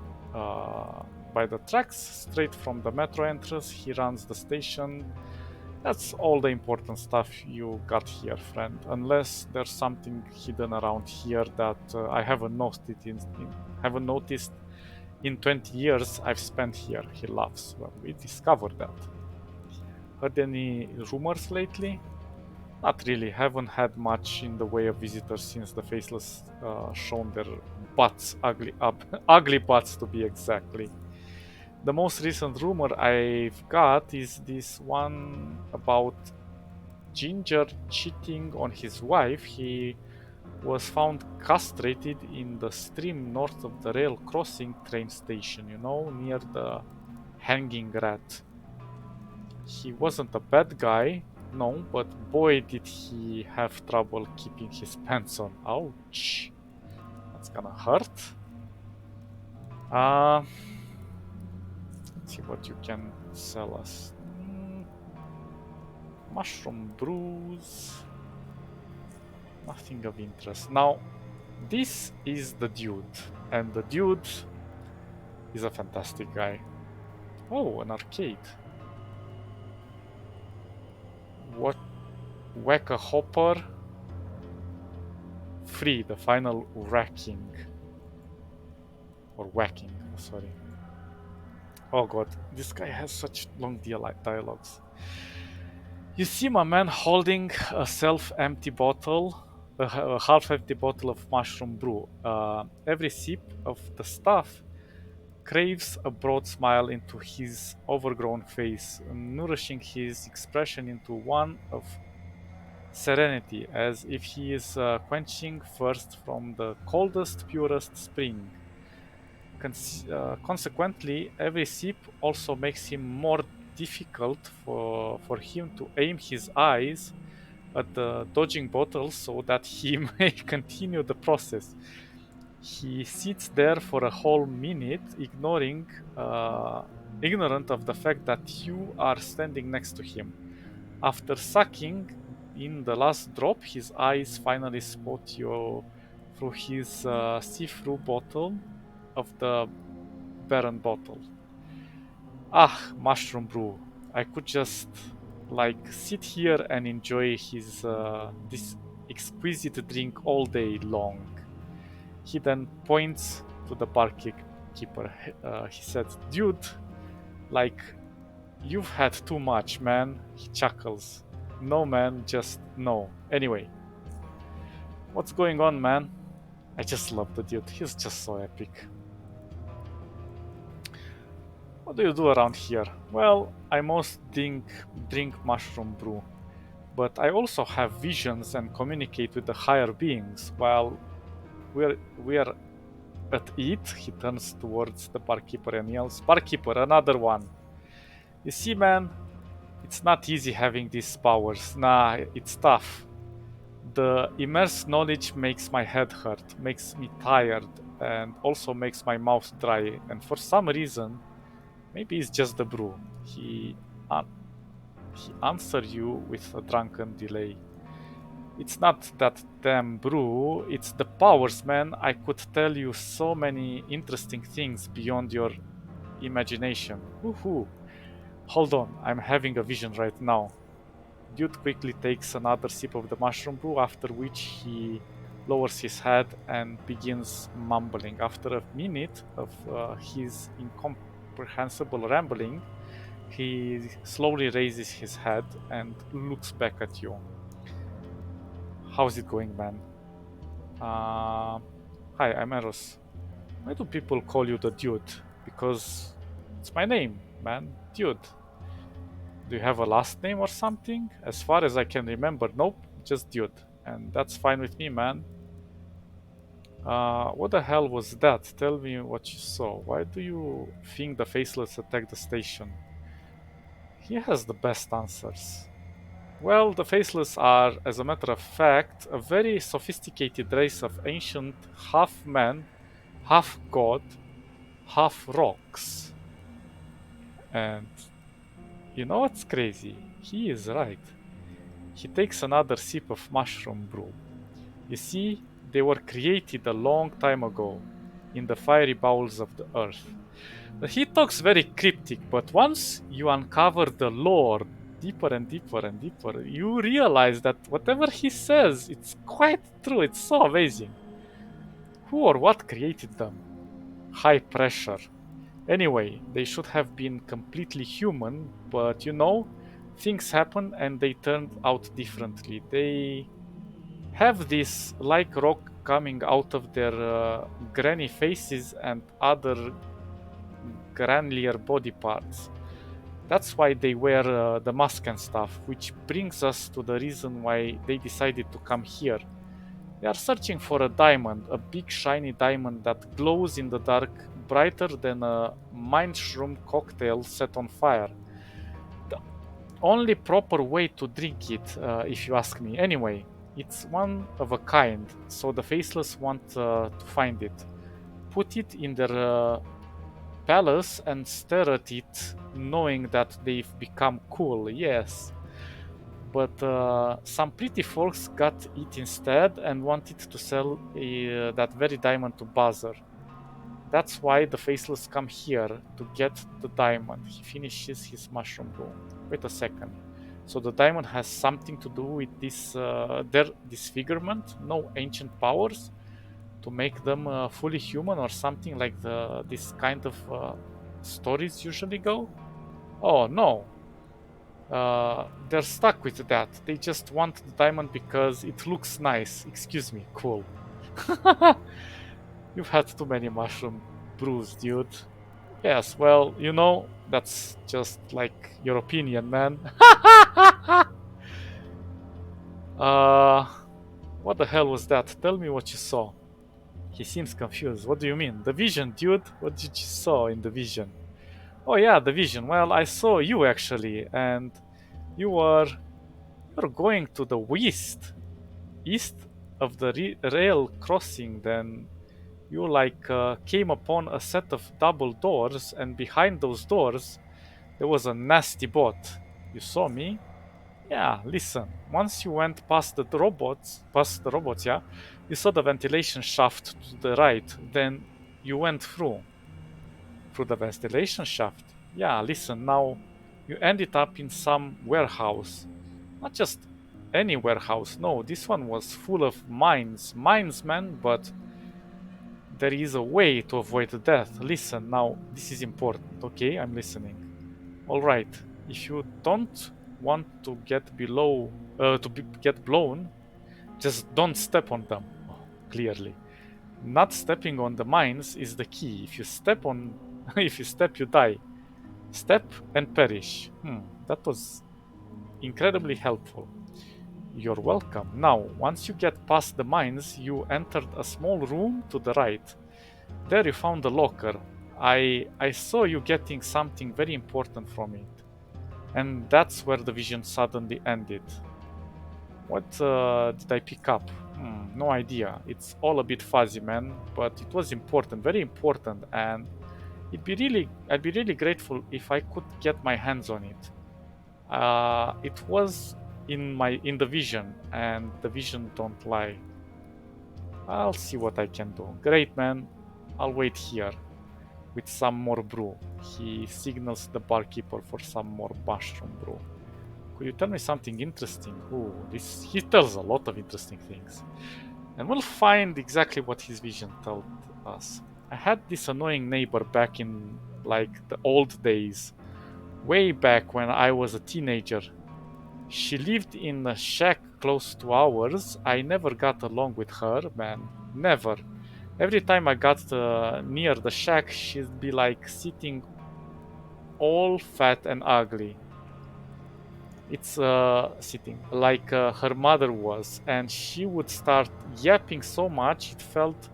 by the tracks straight from the metro entrance. He runs the station. That's all the important stuff you got here, friend. Unless there's something hidden around here that I haven't noticed in 20 years I've spent here. He laughs. Well, we discovered that. Heard any rumors lately? Not really. Haven't had much in the way of visitors since the Faceless shown their butts, ugly butts to be exactly. The most recent rumor I've got is this one about Ginger cheating on his wife. He was found castrated in the stream north of the rail crossing train station, near the hanging rat. He wasn't a bad guy, no, but boy did he have trouble keeping his pants on. Ouch. That's gonna hurt. Let's see what you can sell us. Mushroom brews. Nothing of interest. Now, this is the dude, and the dude is a fantastic guy. Oh, an arcade. What? Whack a hopper. Free, the final whacking. Or whacking, sorry. Oh god, this guy has such long dialogues. You see my man holding a self-empty bottle, a half-empty bottle of mushroom brew. Every sip of the stuff craves a broad smile into his overgrown face, nourishing his expression into one of serenity, as if he is quenching thirst from the coldest, purest spring. Consequently, every sip also makes him more difficult for him to aim his eyes at the dodging bottles so that he may continue the process. He sits there for a whole minute, ignorant of the fact that you are standing next to him. After sucking in the last drop, his eyes finally spot you through his see-through bottle of the barren bottle. Ah, mushroom brew. I could just sit here and enjoy his this exquisite drink all day long. He then points to the barkeeper. He said, "Dude, like you've had too much, man." He chuckles. "No, man, just no. Anyway, what's going on, man?" I just love the dude. He's just so epic. What do you do around here? Well, I most drink mushroom brew, but I also have visions and communicate with the higher beings. While we're at it, he turns towards the barkeeper and yells, "Barkeeper, another one." You see, man, it's not easy having these powers. Nah, it's tough. The immense knowledge makes my head hurt, makes me tired, and also makes my mouth dry. And for some reason, maybe it's just the brew. He answered you with a drunken delay. It's not that damn brew, it's the powers, man. I could tell you so many interesting things beyond your imagination. Woohoo! Hold on, I'm having a vision right now. Dude quickly takes another sip of the mushroom brew, after which he lowers his head and begins mumbling. After a minute of his incomprehensible rambling, he slowly raises his head and looks back at you. How's it going, man? Hi, I'm Eros. Why do people call you the Dude? Because it's my name, man. Dude. Do you have a last name or something? As far as I can remember, nope, just Dude. And that's fine with me, man. What the hell was that? Tell me what you saw. Why do you think the Faceless attacked the station? He has the best answers. Well, the Faceless are, as a matter of fact, a very sophisticated race of ancient half man, half god, half rocks. And you know what's crazy? He is right. He takes another sip of mushroom brew. You see, they were created a long time ago in the fiery bowels of the earth. He talks very cryptic, but once you uncover the lore deeper and deeper and deeper, you realize that whatever he says, it's quite true. It's so amazing. Who or what created them? High pressure. Anyway, they should have been completely human, but things happen and they turned out differently. They have this like rock coming out of their granny faces and other granular body parts. That's why they wear the mask and stuff, which brings us to the reason why they decided to come here. They are searching for a diamond, a big shiny diamond that glows in the dark, brighter than a mushroom cocktail set on fire. The only proper way to drink it, if you ask me. Anyway, it's one of a kind, so the Faceless want to find it. Put it in their palace and stare at it, knowing that they've become cool, yes. But some pretty folks got it instead and wanted to sell that very diamond to Buzzer. That's why the Faceless come here to get the diamond. He finishes his mushroom brew. Wait a second. So the diamond has something to do with their disfigurement? No ancient powers to make them fully human or something like this kind of stories usually go? Oh no, they're stuck with that. They just want the diamond because it looks nice. Excuse me, cool. You've had too many mushroom brews, dude. Yes, well, that's just like your opinion, man. uh, what the hell was that? Tell me what you saw. He seems confused. What do you mean? The vision, dude? What did you saw in the vision? Oh yeah, the vision. Well, I saw you actually, and you were you're going to the east of the rail crossing. Then you came upon a set of double doors, and behind those doors there was a nasty bot. You saw me? Yeah. Listen. Once you went past the robots, yeah, you saw the ventilation shaft to the right. Then you went through the ventilation shaft. Yeah, listen, now you ended up in some warehouse. Not just any warehouse, no, this one was full of mines. Mines, man, but there is a way to avoid death. Listen, now, this is important, okay? I'm listening. Alright, if you don't want to get blown, just don't step on them. Oh, clearly. Not stepping on the mines is the key. If you step, you die. Step and perish. That was incredibly helpful. You're welcome. Now, once you get past the mines, you entered a small room to the right. There you found a locker. I saw you getting something very important from it. And that's where the vision suddenly ended. What did I pick up? No idea. It's all a bit fuzzy, man, but it was important, very important, and I'd be really grateful if I could get my hands on it. It was in the vision, and the vision don't lie. I'll see what I can do. Great, man. I'll wait here with some more brew. He signals the barkeeper for some more mushroom brew. Could you tell me something interesting? Ooh, he tells a lot of interesting things. And we'll find exactly what his vision told us. I had this annoying neighbor back in like the old days, way back when I was a teenager. She lived in a shack close to ours. I never got along with her, man. Never. Every time I got near the shack, she'd be like sitting all fat and ugly. It's sitting like her mother was, and she would start yapping so much it felt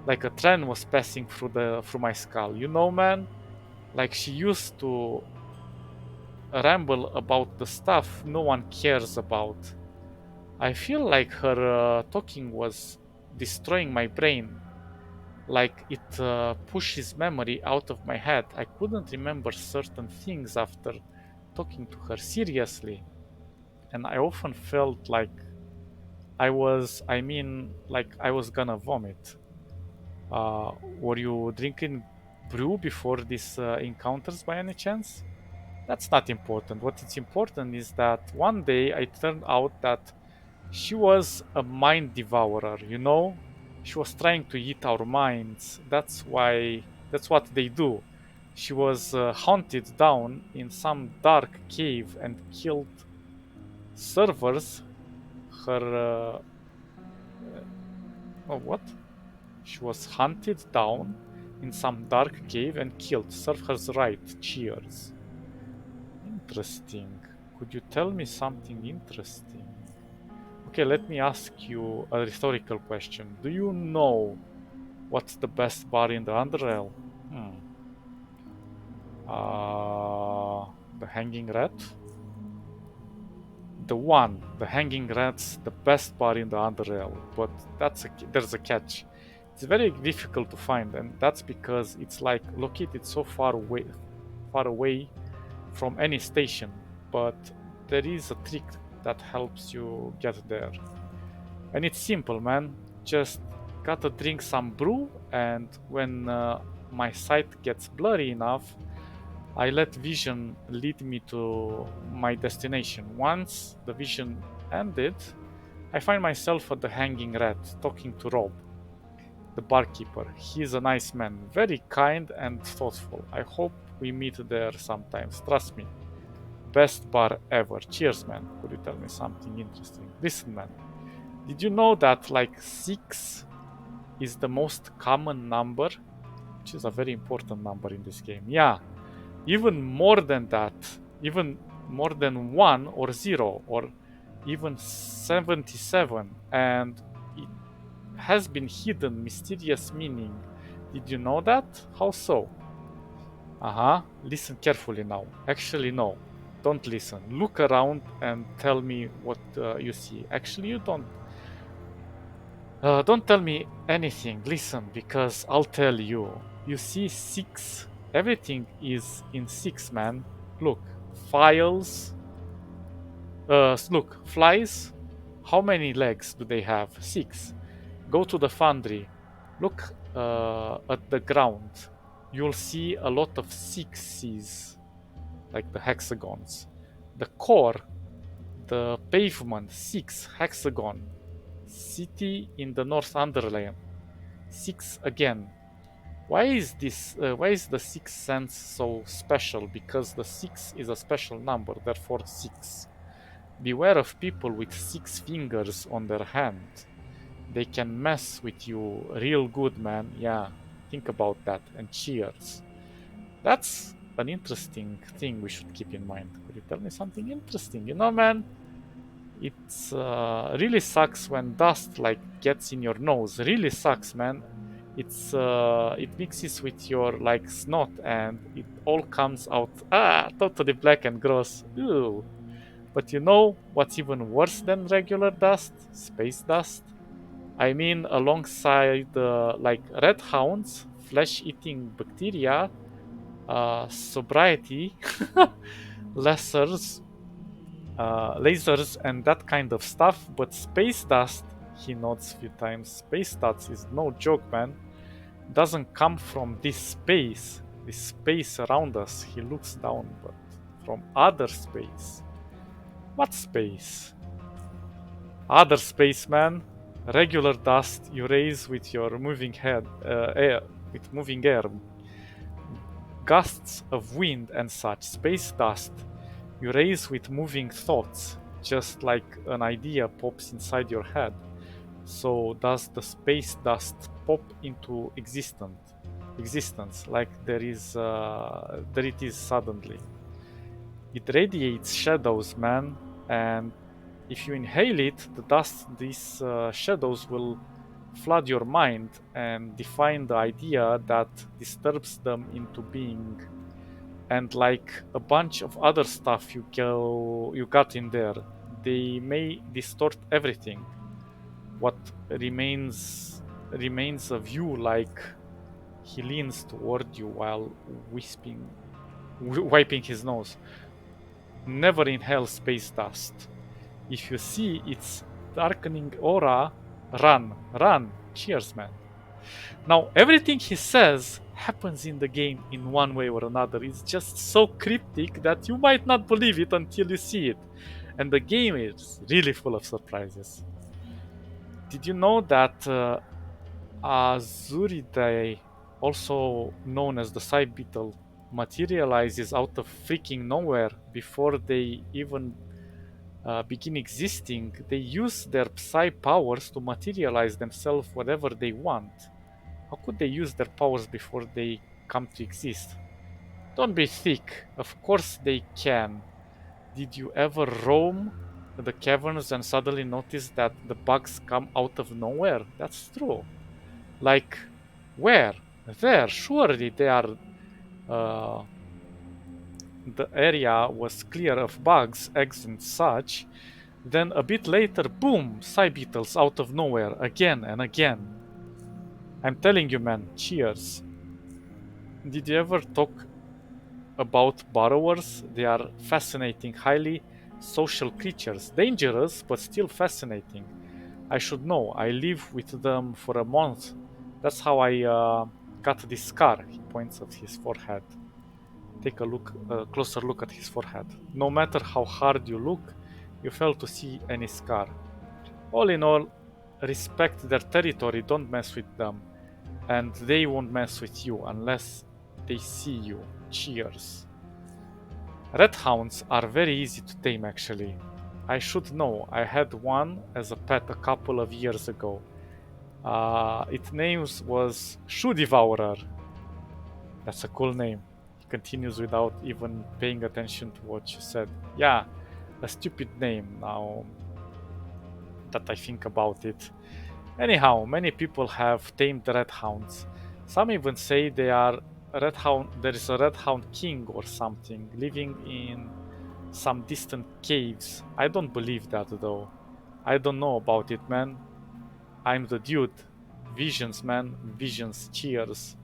like a train was passing through my skull. Man, like she used to ramble about the stuff no one cares about. I feel like her talking was destroying my brain, like it pushes memory out of my head. I couldn't remember certain things after talking to her seriously, and I often felt like like I was gonna vomit. Were you drinking brew before these encounters by any chance? That's not important. What is important is that one day I turned out that she was a mind devourer, you know? She was trying to eat our minds. That's what they do. She was hunted down in some dark cave and killed servers. Her. Oh, what? She was hunted down in some dark cave and killed. Serve her right. Cheers. Interesting. Could you tell me something interesting? Okay, let me ask you a rhetorical question. Do you know what's the best bar in the Underrail? Hmm. The Hanging Rat? The Hanging Rat's the best bar in the Underrail, but there's a catch. It's very difficult to find, and that's because it's like located so far away from any station. But there is a trick that helps you get there. And it's simple, man. Just gotta drink some brew, and when my sight gets blurry enough, I let vision lead me to my destination. Once the vision ended, I find myself at the Hanging Rat talking to Rob, the barkeeper. He's a nice man, very kind and thoughtful. I hope we meet there sometimes. Trust me. Best bar ever. Cheers, man. Could you tell me something interesting? Listen, man. Did you know that like 6 is the most common number? Which is a very important number in this game. Yeah, even more than that, even more than 1 or 0 or even 77. And it has been hidden mysterious meaning. Did you know that? How so? Uh-huh. Listen carefully now. Actually, no. Don't listen. Look around and tell me what you see. Actually, you don't tell me anything. Listen, because I'll tell you. You see 6. Everything is in 6, man. Look, files. Look, flies. How many legs do they have? 6. Go to the foundry. Look at the ground. You'll see a lot of sixes, like the hexagons. The core, the pavement, 6 hexagon. City in the North Underland, 6 again. Why is this? Why is the sixth sense so special? Because the 6 is a special number, therefore 6. Beware of people with 6 fingers on their hand. They can mess with you real good, man. Yeah, think about that and cheers. That's an interesting thing we should keep in mind. Could you tell me something interesting? You know, man, it's really sucks when dust like gets in your nose. Really sucks, man. It mixes with your like snot and it all comes out totally black and gross. Ew. But you know what's even worse than regular dust? Space dust. I mean, alongside like red hounds, flesh-eating bacteria, sobriety, lessers, lasers and that kind of stuff, but space dust, he nods a few times, space dust is no joke, man. Doesn't come from this space around us. He looks down, but from other space. What space? Other space, man. Regular dust you raise with your moving air, with moving air, gusts of wind and such. Space dust you raise with moving thoughts, just like an idea pops inside your head. So does the space dust pop into existence like there it is suddenly. It radiates shadows, man, and if you inhale it, these shadows will flood your mind and define the idea that disturbs them into being. and like a bunch of other stuff you got in there. They may distort everything. What remains of you, like he leans toward you while wiping his nose. Never inhale space dust. If you see its darkening aura, run, run. Cheers, man. Now, everything he says happens in the game in one way or another. It's just so cryptic that you might not believe it until you see it. And the game is really full of surprises. Did you know that Azuridae, also known as the Side Beetle, materializes out of freaking nowhere before they even begin existing? They use their psi powers to materialize themselves whatever they want. How could they use their powers before they come to exist? Don't be thick. Of course they can. Did you ever roam the caverns and suddenly notice that the bugs come out of nowhere? That's true. Like, where? There, surely they are. Uh, the area was clear of bugs, eggs, and such. Then a bit later, boom, side beetles out of nowhere, again and again. I'm telling you, man, cheers. Did you ever talk about borrowers? They are fascinating, highly social creatures. Dangerous, but still fascinating. I should know. I live with them for a month. That's how I got this scar. He points at his forehead. Take a closer look at his forehead. No matter how hard you look, you fail to see any scar. All in all, respect their territory, don't mess with them, and they won't mess with you unless they see you. Cheers. Red hounds are very easy to tame actually. I should know, I had one as a pet a couple of years ago. Its name was Shoe Devourer. That's a cool name. He continues without even paying attention to what you said. Yeah, a stupid name now that I think about it. Anyhow, many people have tamed red hounds. Some even say they are there is a red hound king or something living in some distant caves. I don't believe that though. I don't know about it, man. I'm the dude. Visions, man. Visions. Cheers.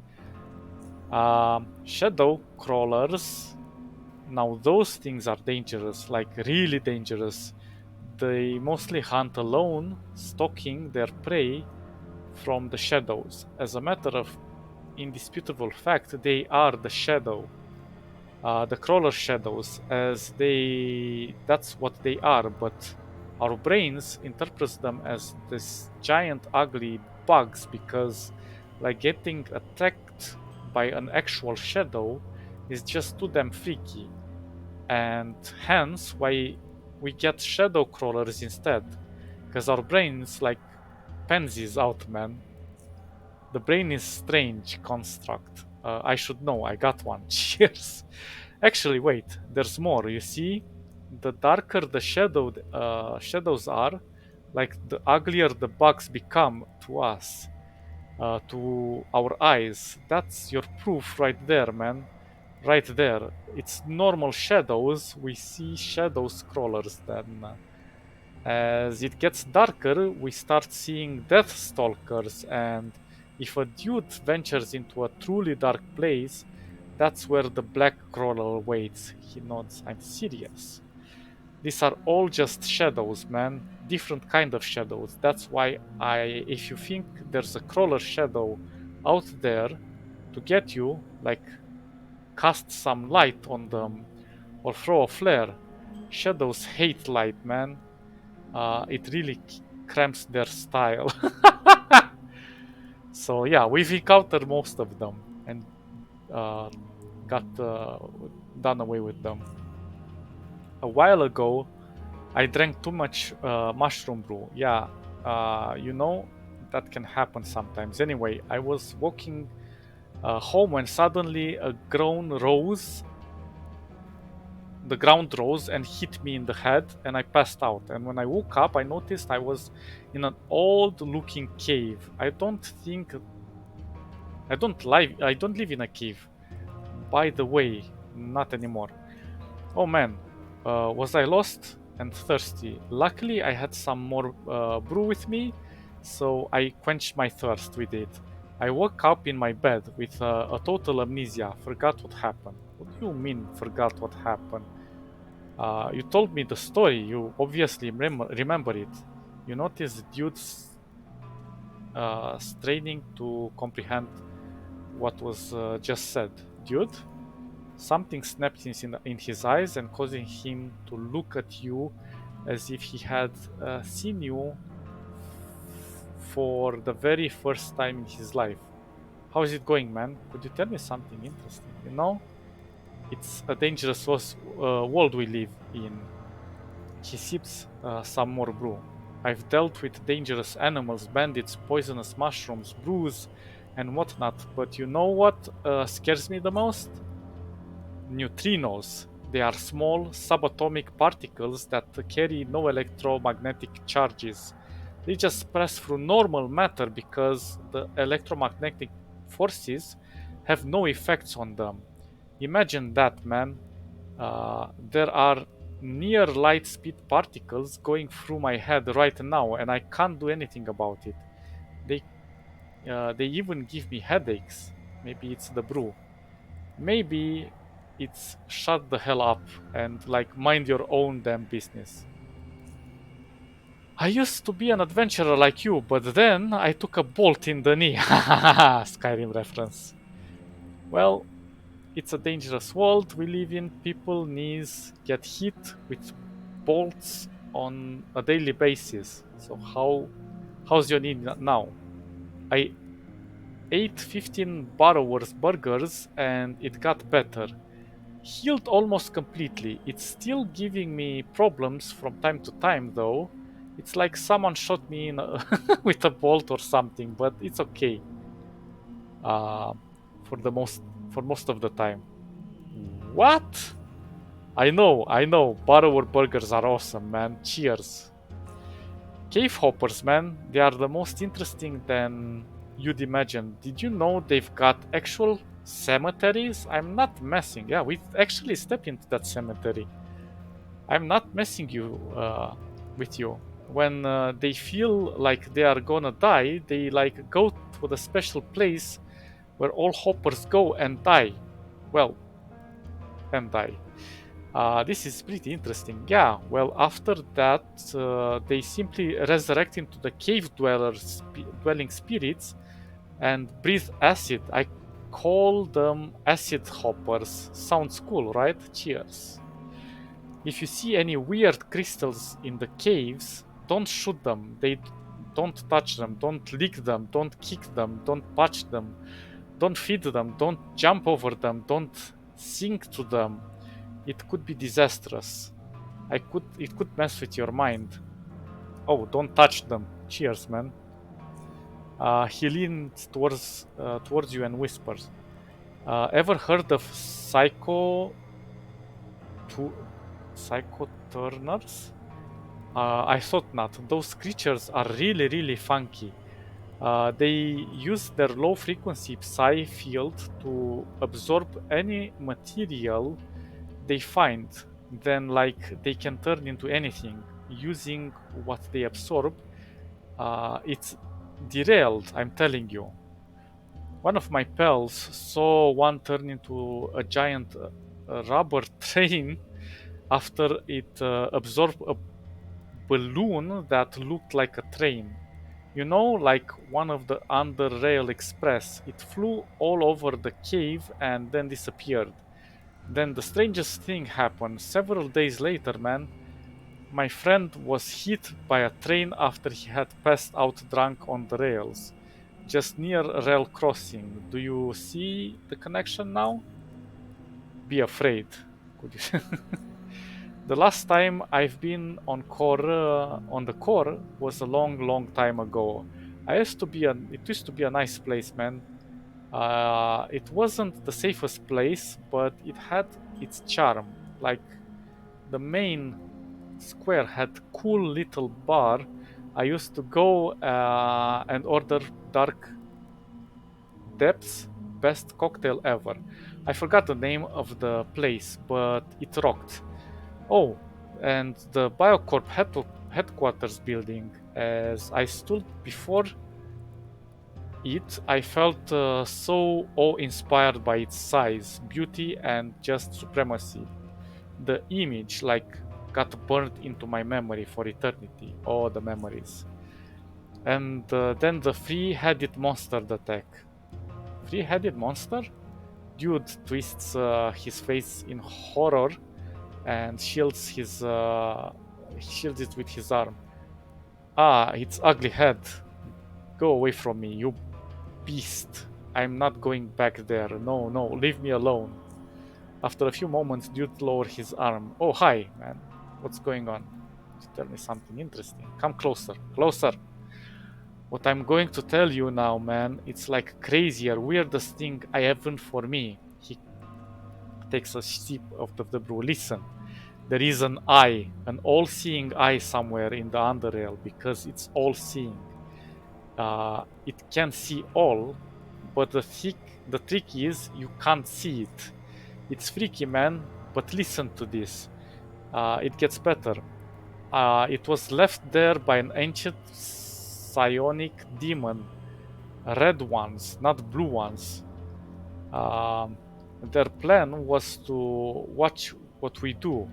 Shadow crawlers. Now those things are dangerous, like really dangerous. They mostly hunt alone, stalking their prey from the shadows. As a matter of indisputable fact, they are the shadow. The crawler shadows, as that's what they are, but our brains interpret them as this giant ugly bugs because like getting attacked by an actual shadow is just too damn freaky, and hence why we get shadow crawlers instead, because our brains like pansies out, man. The brain is strange construct. I should know. I got one. Cheers. Actually, wait. There's more. You see, the darker the shadows are, like the uglier the bugs become to us, to our eyes. That's your proof right there, man. Right there. It's normal shadows. We see shadow scrollers then. As it gets darker, we start seeing death stalkers, and if a dude ventures into a truly dark place, that's where the black crawler waits. He nods. I'm serious. These are all just shadows, man. Different kind of shadows. That's why if you think there's a crawler shadow out there to get you, like cast some light on them or throw a flare. Shadows hate light, man. It really cramps their style. So yeah, we've encountered most of them and uh, got done away with them. A while ago, I drank too much mushroom brew. Yeah, that can happen sometimes. Anyway, I was walking home when suddenly the ground rose and hit me in the head, and I passed out. And when I woke up, I noticed I was in an old-looking cave. I don't live in a cave. By the way, Not anymore. Oh man, was I lost and thirsty? Luckily, I had some more brew with me, so I quenched my thirst with it. I woke up in my bed with a total amnesia, forgot what happened. What do you mean, forgot what happened? You told me the story, you obviously remember it. You noticed dude's straining to comprehend what was just said. Dude? Something snapped in his eyes and causing him to look at you as if he had seen you for the very first time in his life. How is it going, man? Could you tell me something interesting? You know, it's a dangerous world we live in. He sips some more brew. I've dealt with dangerous animals, bandits, poisonous mushrooms, brews, and whatnot, but you know what scares me the most? Neutrinos. They are small subatomic particles that carry no electromagnetic charges. They just pass through normal matter because the electromagnetic forces have no effects on them. Imagine that, man. There are near light speed particles going through my head right now, and I can't do anything about it. They they even give me headaches. Maybe it's the brew. Maybe it's shut the hell up and like mind your own damn business. I used to be an adventurer like you, but then I took a bolt in the knee. Skyrim reference. Well, it's a dangerous world we live in. People knees get hit with bolts on a daily basis. So how's your knee now? I ate 15 borrowers burgers and it got better. Healed almost completely. It's still giving me problems from time to time though. It's like someone shot me in with a bolt or something, but it's okay. Uh, for the most of the time. What? I know. Borrower burgers are awesome, man. Cheers. Cave hoppers, man. They are the most interesting than you'd imagine. Did you know they've got actual cemeteries? I'm not messing. Yeah, we actually stepped into that cemetery. I'm not messing with you. When they feel like they are gonna die, they like go to the special place where all hoppers go and die. Well, and die. This is pretty interesting. Yeah, well, after that, they simply resurrect into the cave dwelling spirits and breathe acid. I call them acid hoppers. Sounds cool, right? Cheers. If you see any weird crystals in the caves, don't shoot them. Don't touch them. Don't lick them. Don't kick them. Don't punch them. Don't feed them. Don't jump over them. Don't sink to them. It could be disastrous. It could mess with your mind. Oh, don't touch them. Cheers, man. He leans towards you and whispers. Ever heard of to psychoturners? I thought not. Those creatures are really funky. They use their low frequency psi field to absorb any material they find. Then, like, they can turn into anything using what they absorb. It's derailed, I'm telling you. One of my pals saw one turn into a giant rubber train after it absorbed a balloon that looked like a train. You know, like one of the Underrail Express. It flew all over the cave and then disappeared. Then the strangest thing happened. Several days later, man, my friend was hit by a train after he had passed out drunk on the rails, just near a rail crossing. Do you see the connection now? Be afraid. Could you? The last time I've been on the core was a long time ago. It used to be a nice place, man. It wasn't the safest place, but it had its charm. Like the main square had cool little bar. I used to go and order dark depths. best cocktail ever. I forgot the name of the place, but it rocked. Oh, and the Biocorp headquarters building. As I stood before it, I felt so awe-inspired by its size, beauty, and just supremacy. The image, like, got burned into my memory for eternity. Oh, the memories. And then the three-headed monster attack. Three-headed monster? Dude twists his face in horror and shields it with his arm. Ah, its ugly head. Go away from me, you beast. I'm not going back there. No, no, leave me alone. After a few moments, Dude lowered his arm. Oh, hi, man. What's going on? Tell me something interesting. Come closer, closer. What I'm going to tell you now, man, it's like crazier, weirdest thing I ever for me. He takes a sip out of the brew. Listen, there is an eye, an all-seeing eye somewhere in the Underrail because it's all-seeing. It can see all, but the trick is you can't see it. It's freaky, man, but listen to this. It gets better. It was left there by an ancient psionic demon. Red ones, not blue ones. Um, their plan was to watch what we do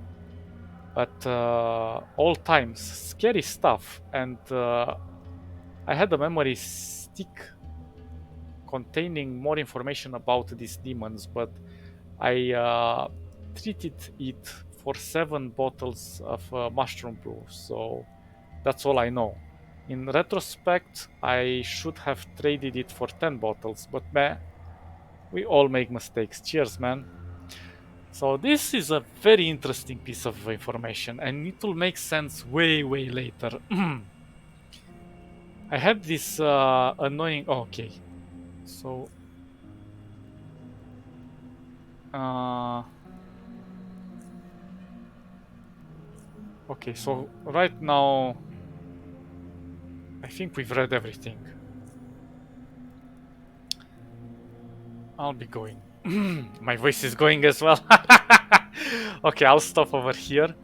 at all times. Scary stuff. And I had a memory stick containing more information about these demons, but I treated it for 7 bottles of mushroom brew, so that's all I know. In retrospect, I should have traded it for 10 bottles, but meh, we all make mistakes. Cheers, man. So this is a very interesting piece of information, and it will make sense way, way later. I had this annoying... Oh, okay. So... okay, so right now... I think we've read everything. I'll be going. My voice is going as well. Okay, I'll stop over here.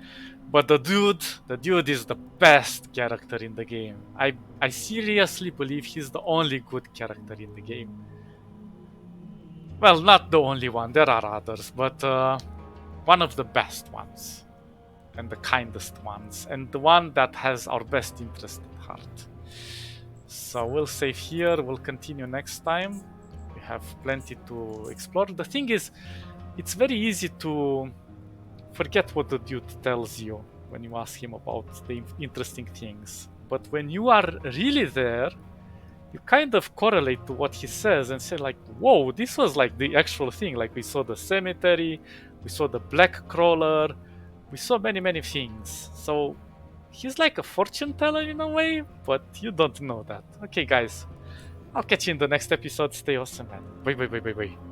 But the dude is the best character in the game. I seriously believe he's the only good character in the game. Well, not the only one, there are others, but one of the best ones. And the kindest ones. And the one that has our best interest at heart. So we'll save here, we'll continue next time. We have plenty to explore. The thing is, it's very easy to forget what the dude tells you when you ask him about the interesting things. But when you are really there, you kind of correlate to what he says and say like, whoa, this was like the actual thing. Like we saw the cemetery, we saw the black crawler, we saw many, many things. So he's like a fortune teller in a way, but you don't know that. Okay, guys, I'll catch you in the next episode. Stay awesome, man. Bye, bye, bye, bye, bye.